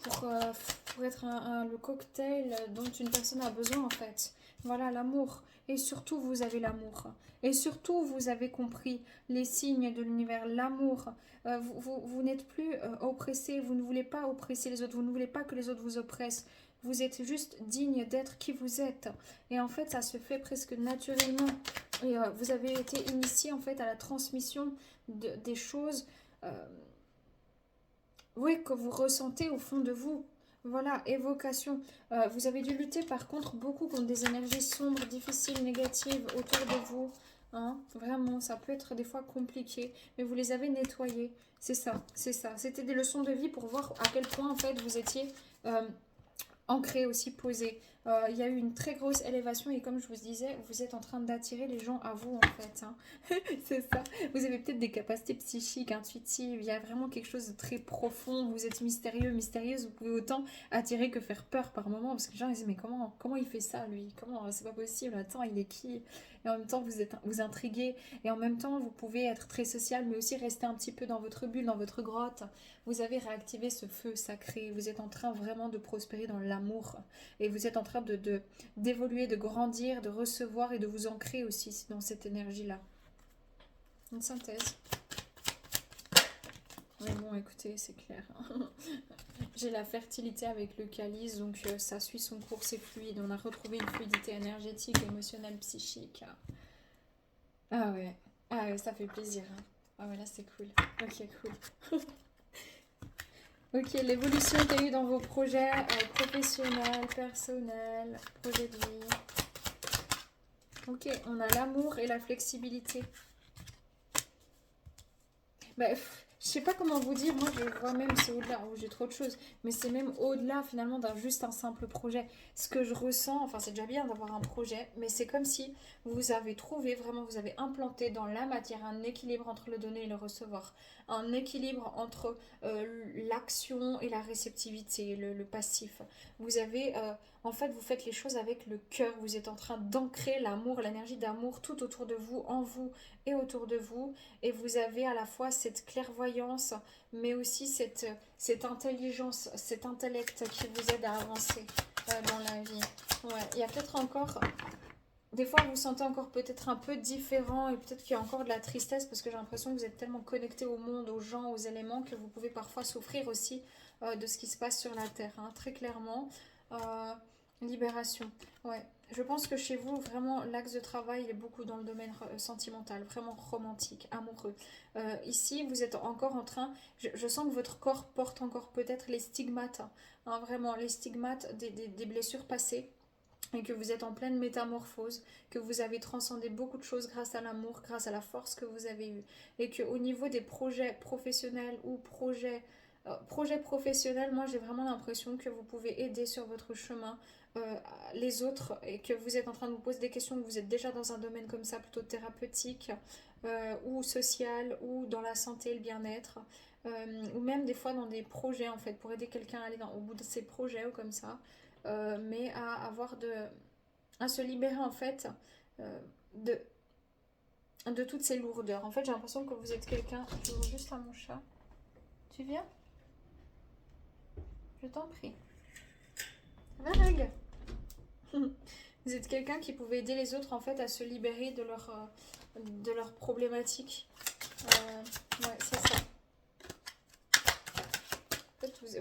pour être le cocktail dont une personne a besoin en fait. Voilà, l'amour. Et surtout, vous avez l'amour. Et surtout, vous avez compris les signes de l'univers, l'amour. Vous n'êtes plus oppressé, vous ne voulez pas oppresser les autres, vous ne voulez pas que les autres vous oppressent. Vous êtes juste digne d'être qui vous êtes. Et en fait, ça se fait presque naturellement. Et vous avez été initié en fait à la transmission des choses. euh, oui, que vous ressentez au fond de vous. Voilà, évocation. Vous avez dû lutter par contre beaucoup contre des énergies sombres, difficiles, négatives autour de vous. Hein, vraiment, ça peut être des fois compliqué, mais vous les avez nettoyées. C'est ça, c'est ça. C'était des leçons de vie pour voir à quel point en fait vous étiez ancré aussi, posé. Il y a eu une très grosse élévation et comme je vous disais, vous êtes en train d'attirer les gens à vous en fait. Hein. C'est ça. Vous avez peut-être des capacités psychiques, intuitives. Il y a vraiment quelque chose de très profond. Vous êtes mystérieux, mystérieuse. Vous pouvez autant attirer que faire peur par moment parce que les gens ils disent mais comment il fait ça lui? Comment c'est pas possible? Attends, il est qui? Et en même temps vous intriguez et en même temps vous pouvez être très social mais aussi rester un petit peu dans votre bulle, dans votre grotte. Vous avez réactivé ce feu sacré. Vous êtes en train vraiment de prospérer dans l'amour. Et vous êtes en train d'évoluer, de grandir, de recevoir et de vous ancrer aussi dans cette énergie-là. Une synthèse. Mais bon, écoutez, c'est clair. J'ai la fertilité avec le calice, donc ça suit son cours, c'est fluide. On a retrouvé une fluidité énergétique, émotionnelle, psychique. Ah ouais, ça fait plaisir. Hein. Ah ouais, là c'est cool. Ok, cool. Ok, l'évolution qu'il y a eu dans vos projets professionnels, personnels, projets de vie. Ok, on a l'amour et la flexibilité. Bah, je sais pas comment vous dire, moi je vois même c'est au-delà, oh, j'ai trop de choses, mais c'est même au-delà finalement d'un juste un simple projet. Ce que je ressens, enfin c'est déjà bien d'avoir un projet, mais c'est comme si vous avez trouvé vraiment, vous avez implanté dans la matière un équilibre entre le donner et le recevoir, un équilibre entre l'action et la réceptivité, le passif. Vous avez, en fait, vous faites les choses avec le cœur, vous êtes en train d'ancrer l'amour, l'énergie d'amour tout autour de vous, en vous et autour de vous. Et vous avez à la fois cette clairvoyance, mais aussi cette intelligence, cet intellect qui vous aide à avancer dans la vie. Ouais, il y a peut-être encore... Des fois, vous vous sentez encore peut-être un peu différent et peut-être qu'il y a encore de la tristesse parce que j'ai l'impression que vous êtes tellement connecté au monde, aux gens, aux éléments que vous pouvez parfois souffrir aussi de ce qui se passe sur la Terre. Hein, très clairement. Libération. Ouais. Je pense que chez vous, vraiment, l'axe de travail il est beaucoup dans le domaine sentimental, vraiment romantique, amoureux. Ici, vous êtes encore en train... Je sens que votre corps porte encore peut-être les stigmates, hein, vraiment les stigmates des blessures passées et que vous êtes en pleine métamorphose, que vous avez transcendé beaucoup de choses grâce à l'amour, grâce à la force que vous avez eue, et qu'au niveau des projets professionnels ou projets professionnels, moi j'ai vraiment l'impression que vous pouvez aider sur votre chemin les autres et que vous êtes en train de vous poser des questions, que vous êtes déjà dans un domaine comme ça, plutôt thérapeutique ou social ou dans la santé, le bien-être. Ou même des fois dans des projets en fait pour aider quelqu'un à aller au bout de ses projets ou comme ça mais à se libérer en fait euh, de, de toutes ces lourdeurs. En fait, j'ai l'impression que vous êtes quelqu'un. Je ouvre juste à mon chat. Tu viens? Je t'en prie. Vague. Vous êtes quelqu'un qui pouvait aider les autres en fait à se libérer de leurs problématiques. Ouais, c'est ça.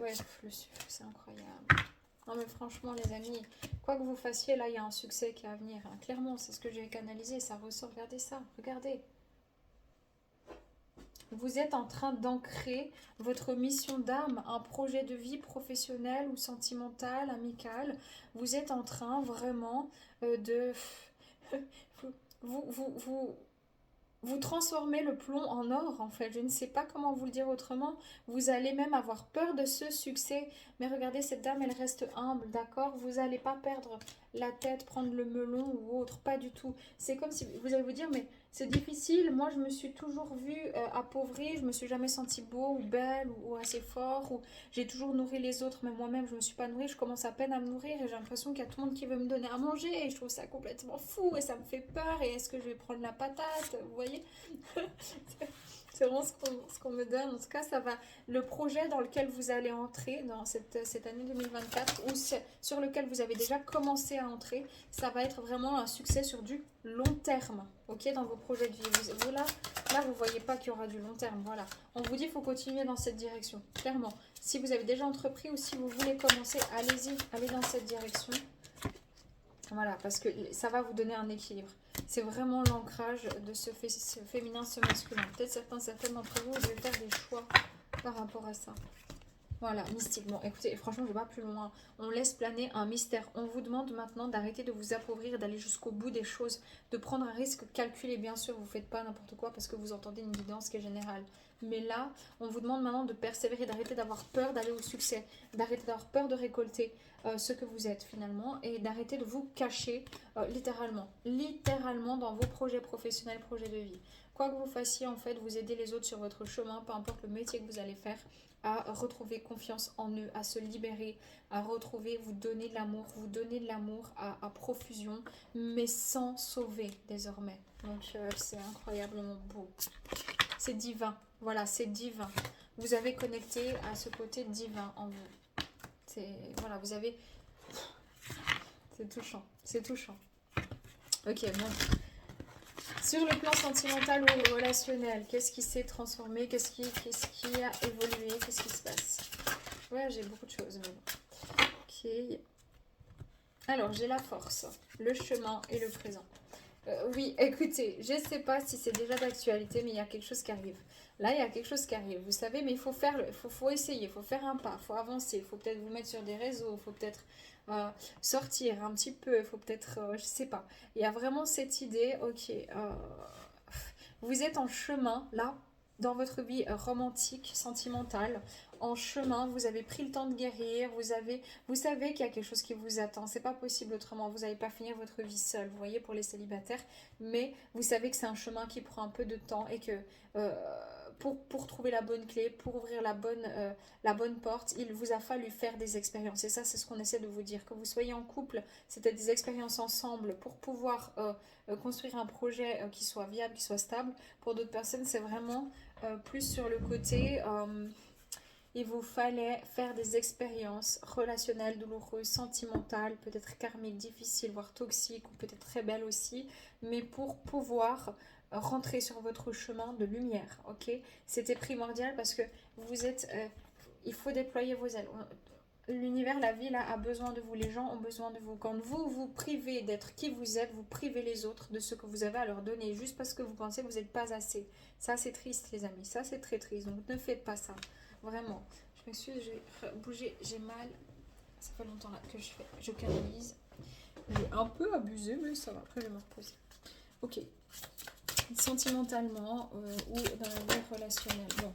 Ouais, le sucre, c'est incroyable. Non mais franchement les amis, quoi que vous fassiez, là il y a un succès qui est à venir, hein. Clairement, c'est ce que j'ai canalisé, ça ressort, regardez ça, regardez. Vous êtes en train d'ancrer votre mission d'âme, un projet de vie professionnel ou sentimental, amical. Vous êtes en train vraiment de... vous, vous transformez le plomb en or, en fait. Je ne sais pas comment vous le dire autrement. Vous allez même avoir peur de ce succès. Mais regardez, cette dame, elle reste humble, d'accord? Vous n'allez pas perdre la tête, prendre le melon ou autre. Pas du tout. C'est comme si vous allez vous dire, mais c'est difficile. Moi, je me suis toujours vue appauvrie. Je me suis jamais sentie beau ou belle ou assez fort. Ou j'ai toujours nourri les autres, mais moi-même, je ne me suis pas nourrie. Je commence à peine à me nourrir et j'ai l'impression qu'il y a tout le monde qui veut me donner à manger. Et je trouve ça complètement fou et ça me fait peur. Et est-ce que je vais prendre la patate? Vous voyez? C'est vraiment ce qu'on me donne. En tout cas, ça va. Le projet dans lequel vous allez entrer dans cette année 2024 ou sur lequel vous avez déjà commencé à entrer, ça va être vraiment un succès sur du long terme. Ok, dans vos projets de vie. Là, vous voyez pas qu'il y aura du long terme. Voilà. On vous dit qu'il faut continuer dans cette direction. Clairement. Si vous avez déjà entrepris ou si vous voulez commencer, allez-y. Allez dans cette direction. Voilà, parce que ça va vous donner un équilibre. C'est vraiment l'ancrage de ce féminin, ce masculin. Peut-être certaines d'entre vous, je vais faire des choix par rapport à ça. Voilà, mystique. Bon, écoutez, franchement, je ne vais pas plus loin. On laisse planer un mystère. On vous demande maintenant d'arrêter de vous appauvrir, d'aller jusqu'au bout des choses, de prendre un risque calculé. Bien sûr, vous ne faites pas n'importe quoi parce que vous entendez une guidance qui est générale. Mais là, on vous demande maintenant de persévérer, d'arrêter d'avoir peur d'aller au succès, d'arrêter d'avoir peur de récolter ce que vous êtes finalement et d'arrêter de vous cacher littéralement dans vos projets professionnels, projets de vie. Quoi que vous fassiez, en fait, vous aidez les autres sur votre chemin, peu importe le métier que vous allez faire, à retrouver confiance en eux, à se libérer, à retrouver, vous donner de l'amour à profusion, mais sans sauver désormais. Donc c'est incroyablement beau. C'est divin, voilà, c'est divin. Vous avez connecté à ce côté divin en vous. Voilà, vous avez... C'est touchant, c'est touchant. Ok, bon. Sur le plan sentimental ou relationnel, qu'est-ce qui s'est transformé? Qu'est-ce qui a évolué? Qu'est-ce qui se passe? Ouais, j'ai beaucoup de choses. Mais bon. Ok. Alors, j'ai la force, le chemin et le présent. Oui, écoutez, je ne sais pas si c'est déjà d'actualité, mais il y a quelque chose qui arrive. Là, il y a quelque chose qui arrive, vous savez, mais il faut faire, faut essayer, il faut faire un pas, il faut avancer, il faut peut-être vous mettre sur des réseaux, il faut peut-être sortir un petit peu, il faut peut-être, je sais pas. Il y a vraiment cette idée, ok, vous êtes en chemin, là, dans votre vie romantique, sentimentale, en chemin, vous avez pris le temps de guérir, vous savez qu'il y a quelque chose qui vous attend, c'est pas possible autrement, vous n'allez pas finir votre vie seule, vous voyez, pour les célibataires, mais vous savez que c'est un chemin qui prend un peu de temps et que pour trouver la bonne clé, pour ouvrir la bonne porte, il vous a fallu faire des expériences. Et ça, c'est ce qu'on essaie de vous dire. Que vous soyez en couple, c'était des expériences ensemble pour pouvoir construire un projet qui soit viable, qui soit stable. Pour d'autres personnes, c'est vraiment plus sur le côté... il vous fallait faire des expériences relationnelles, douloureuses, sentimentales, peut-être karmiques, difficiles, voire toxiques, ou peut-être très belles aussi, mais pour pouvoir rentrer sur votre chemin de lumière, ok? C'était primordial parce que vous êtes... il faut déployer vos ailes. L'univers, la vie, là, a besoin de vous. Les gens ont besoin de vous. Quand vous vous privez d'être qui vous êtes, vous privez les autres de ce que vous avez à leur donner, juste parce que vous pensez que vous n'êtes pas assez. Ça, c'est triste, les amis. Ça, c'est très triste. Donc, ne faites pas ça. Vraiment. Je m'excuse, je vais bouger. J'ai mal. Ça fait longtemps là que je canalise. J'ai un peu abusé, mais ça va. Après, je vais me reposer. Ok. Sentimentalement ou dans la vie relationnelle. Bon.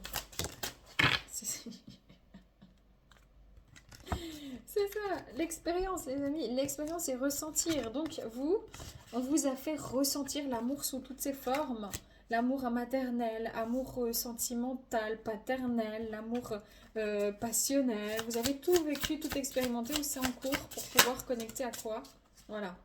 C'est ça, l'expérience, les amis. L'expérience, c'est ressentir. Donc, on vous a fait ressentir l'amour sous toutes ses formes. L'amour maternel, amour sentimental, paternel, l'amour passionnel. Vous avez tout vécu, tout expérimenté ou c'est en cours pour pouvoir connecter à quoi? Voilà.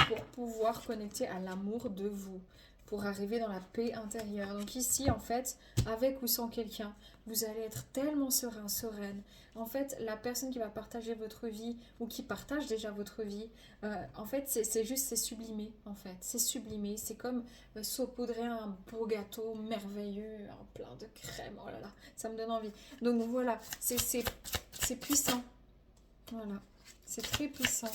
Pour pouvoir connecter à l'amour de vous. pour arriver dans la paix intérieure. Donc ici, en fait, avec ou sans quelqu'un, vous allez être tellement serein, sereine. En fait, la personne qui va partager votre vie ou qui partage déjà votre vie, en fait, c'est juste, c'est sublimé, en fait. C'est sublimé. C'est comme saupoudrer un beau gâteau merveilleux, en plein de crème. Oh là là, ça me donne envie. Donc voilà, c'est puissant. Voilà, c'est très puissant.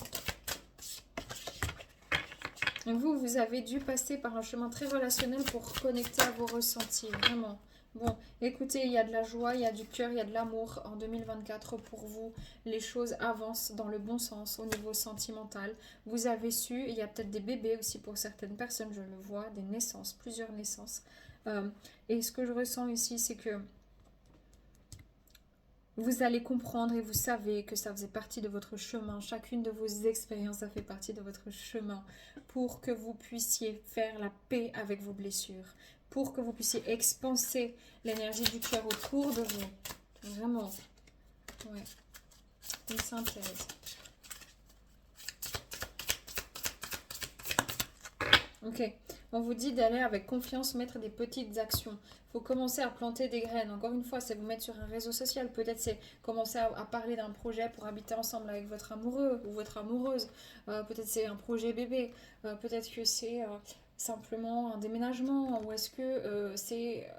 Donc vous avez dû passer par un chemin très relationnel pour connecter à vos ressentis, vraiment. Bon, écoutez, il y a de la joie, il y a du cœur, il y a de l'amour en 2024 pour vous. Les choses avancent dans le bon sens au niveau sentimental. Vous avez su, il y a peut-être des bébés aussi pour certaines personnes, je le vois, des naissances, plusieurs naissances. Et ce que je ressens ici, c'est que vous allez comprendre et vous savez que ça faisait partie de votre chemin. Chacune de vos expériences, ça fait partie de votre chemin pour que vous puissiez faire la paix avec vos blessures, pour que vous puissiez expanser l'énergie du cœur autour de vous. Vraiment. Ouais. Une synthèse. Ok. On vous dit d'aller avec confiance mettre des petites actions. Il faut commencer à planter des graines. Encore une fois, c'est vous mettre sur un réseau social. Peut-être c'est commencer à parler d'un projet pour habiter ensemble avec votre amoureux ou votre amoureuse. Peut-être c'est un projet bébé. Peut-être que c'est simplement un déménagement. Ou est-ce que c'est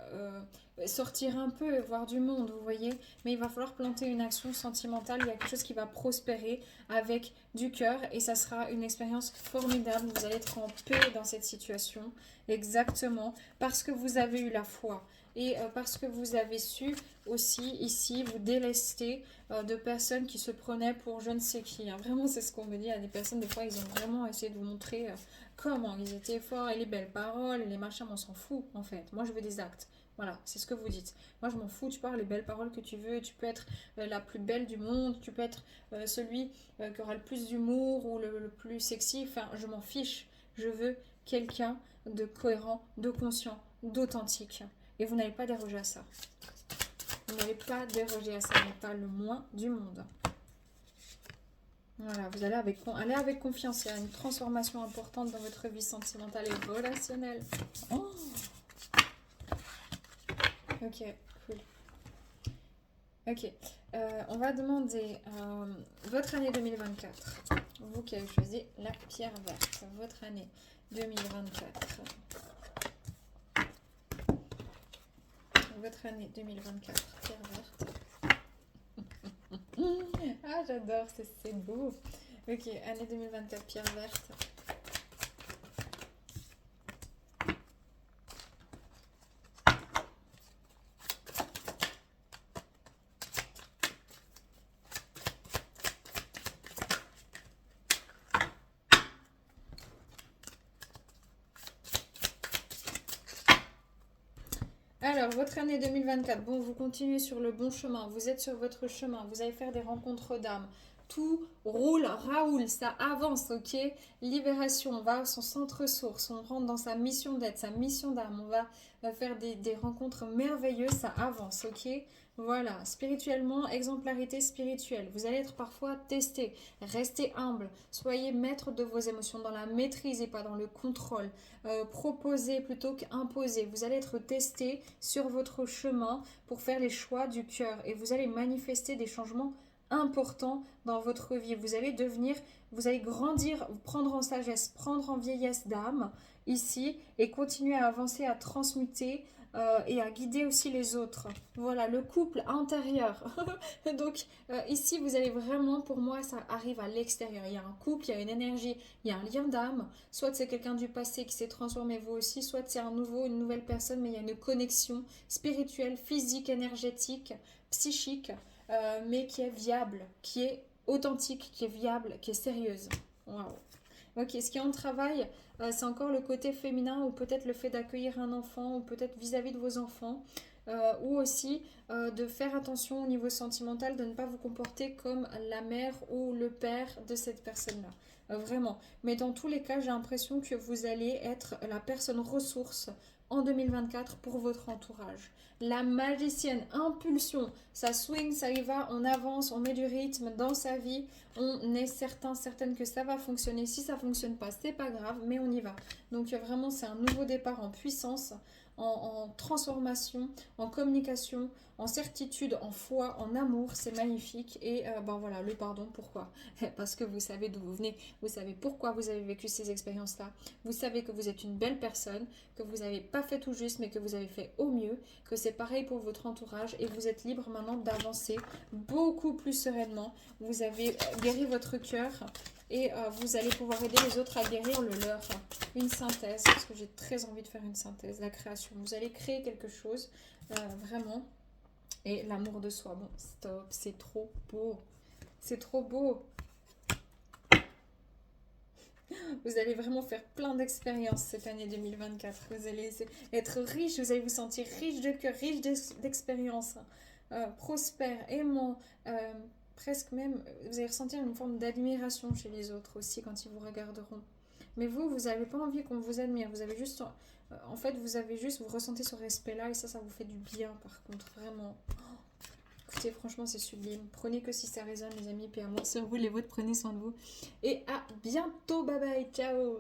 sortir un peu, voir du monde, vous voyez. Mais il va falloir planter une action sentimentale. Il y a quelque chose qui va prospérer avec du cœur et ça sera une expérience formidable. Vous allez être en paix dans cette situation, exactement, parce que vous avez eu la foi et parce que vous avez su aussi ici vous délester de personnes qui se prenaient pour je ne sais qui. Hein. Vraiment, c'est ce qu'on me dit à des personnes, des fois, ils ont vraiment essayé de vous montrer comment ils étaient forts et les belles paroles, et les machins, on s'en fout en fait. Moi, je veux des actes. Voilà, c'est ce que vous dites. Moi, je m'en fous, tu parles les belles paroles que tu veux, tu peux être la plus belle du monde, tu peux être celui qui aura le plus d'humour ou le plus sexy, enfin, je m'en fiche. Je veux quelqu'un de cohérent, de conscient, d'authentique. Et vous n'allez pas déroger à ça. Vous n'allez pas déroger à ça, mais pas le moins du monde. Voilà, vous allez aller avec confiance. Il y a une transformation importante dans votre vie sentimentale et relationnelle. Oh, ok, cool. Ok, on va demander votre année 2024. Vous qui avez choisi la pierre verte, votre année 2024. Votre année 2024, pierre verte. Ah, j'adore, c'est beau. Ok, année 2024, pierre verte. Alors, votre année 2024, bon, vous continuez sur le bon chemin, vous êtes sur votre chemin, vous allez faire des rencontres d'âmes. Tout roule, raoule, ça avance, ok? Libération, on va à son centre source, on rentre dans sa mission d'être, sa mission d'âme, on va faire des rencontres merveilleuses, ça avance, ok? Voilà, spirituellement, exemplarité spirituelle. Vous allez être parfois testé. Restez humble. Soyez maître de vos émotions dans la maîtrise et pas dans le contrôle. Proposez plutôt qu'imposer. Vous allez être testé sur votre chemin pour faire les choix du cœur et vous allez manifester des changements importants dans votre vie. Vous allez grandir, prendre en sagesse, prendre en vieillesse d'âme ici et continuer à avancer, à transmuter et à guider aussi les autres. Voilà, le couple intérieur. Donc ici, vous allez vraiment, pour moi, ça arrive à l'extérieur. Il y a un couple, il y a une énergie, il y a un lien d'âme. Soit c'est quelqu'un du passé qui s'est transformé vous aussi, soit c'est une nouvelle personne, mais il y a une connexion spirituelle, physique, énergétique, psychique, mais qui est viable, qui est authentique, qui est viable, qui est sérieuse. Waouh. Ok, ce qui est en travail, c'est encore le côté féminin ou peut-être le fait d'accueillir un enfant ou peut-être vis-à-vis de vos enfants ou aussi de faire attention au niveau sentimental, de ne pas vous comporter comme la mère ou le père de cette personne-là. Vraiment. Mais dans tous les cas, j'ai l'impression que vous allez être la personne ressource en 2024 pour votre entourage. La magicienne, impulsion, ça swing, ça y va, on avance, on met du rythme dans sa vie, on est certaine que ça va fonctionner. Si ça ne fonctionne pas, c'est pas grave, mais on y va. Donc vraiment, c'est un nouveau départ en puissance, en transformation, en communication, en certitude, en foi, en amour, c'est magnifique. Et ben voilà, le pardon, pourquoi? Parce que vous savez d'où vous venez, vous savez pourquoi vous avez vécu ces expériences-là, vous savez que vous êtes une belle personne, que vous n'avez pas fait tout juste, mais que vous avez fait au mieux, que c'est pareil pour votre entourage, et vous êtes libre maintenant d'avancer beaucoup plus sereinement. Vous avez guéri votre cœur, et vous allez pouvoir aider les autres à guérir le leur. Une synthèse, parce que j'ai très envie de faire une synthèse, la création. Vous allez créer quelque chose, vraiment. Et l'amour de soi, bon, stop, c'est trop beau. C'est trop beau. Vous allez vraiment faire plein d'expériences cette année 2024. Vous allez être riche, vous allez vous sentir riche de cœur, riche d'expériences, prospère, aimant, presque même, vous allez ressentir une forme d'admiration chez les autres aussi quand ils vous regarderont. Mais vous n'avez pas envie qu'on vous admire, vous avez juste, en fait, vous ressentez ce respect-là et ça vous fait du bien par contre, vraiment. Écoutez, franchement, c'est sublime. Prenez que si ça résonne, les amis. Puis amour sur vous, les vôtres, prenez soin de vous. Et à bientôt. Bye bye. Ciao.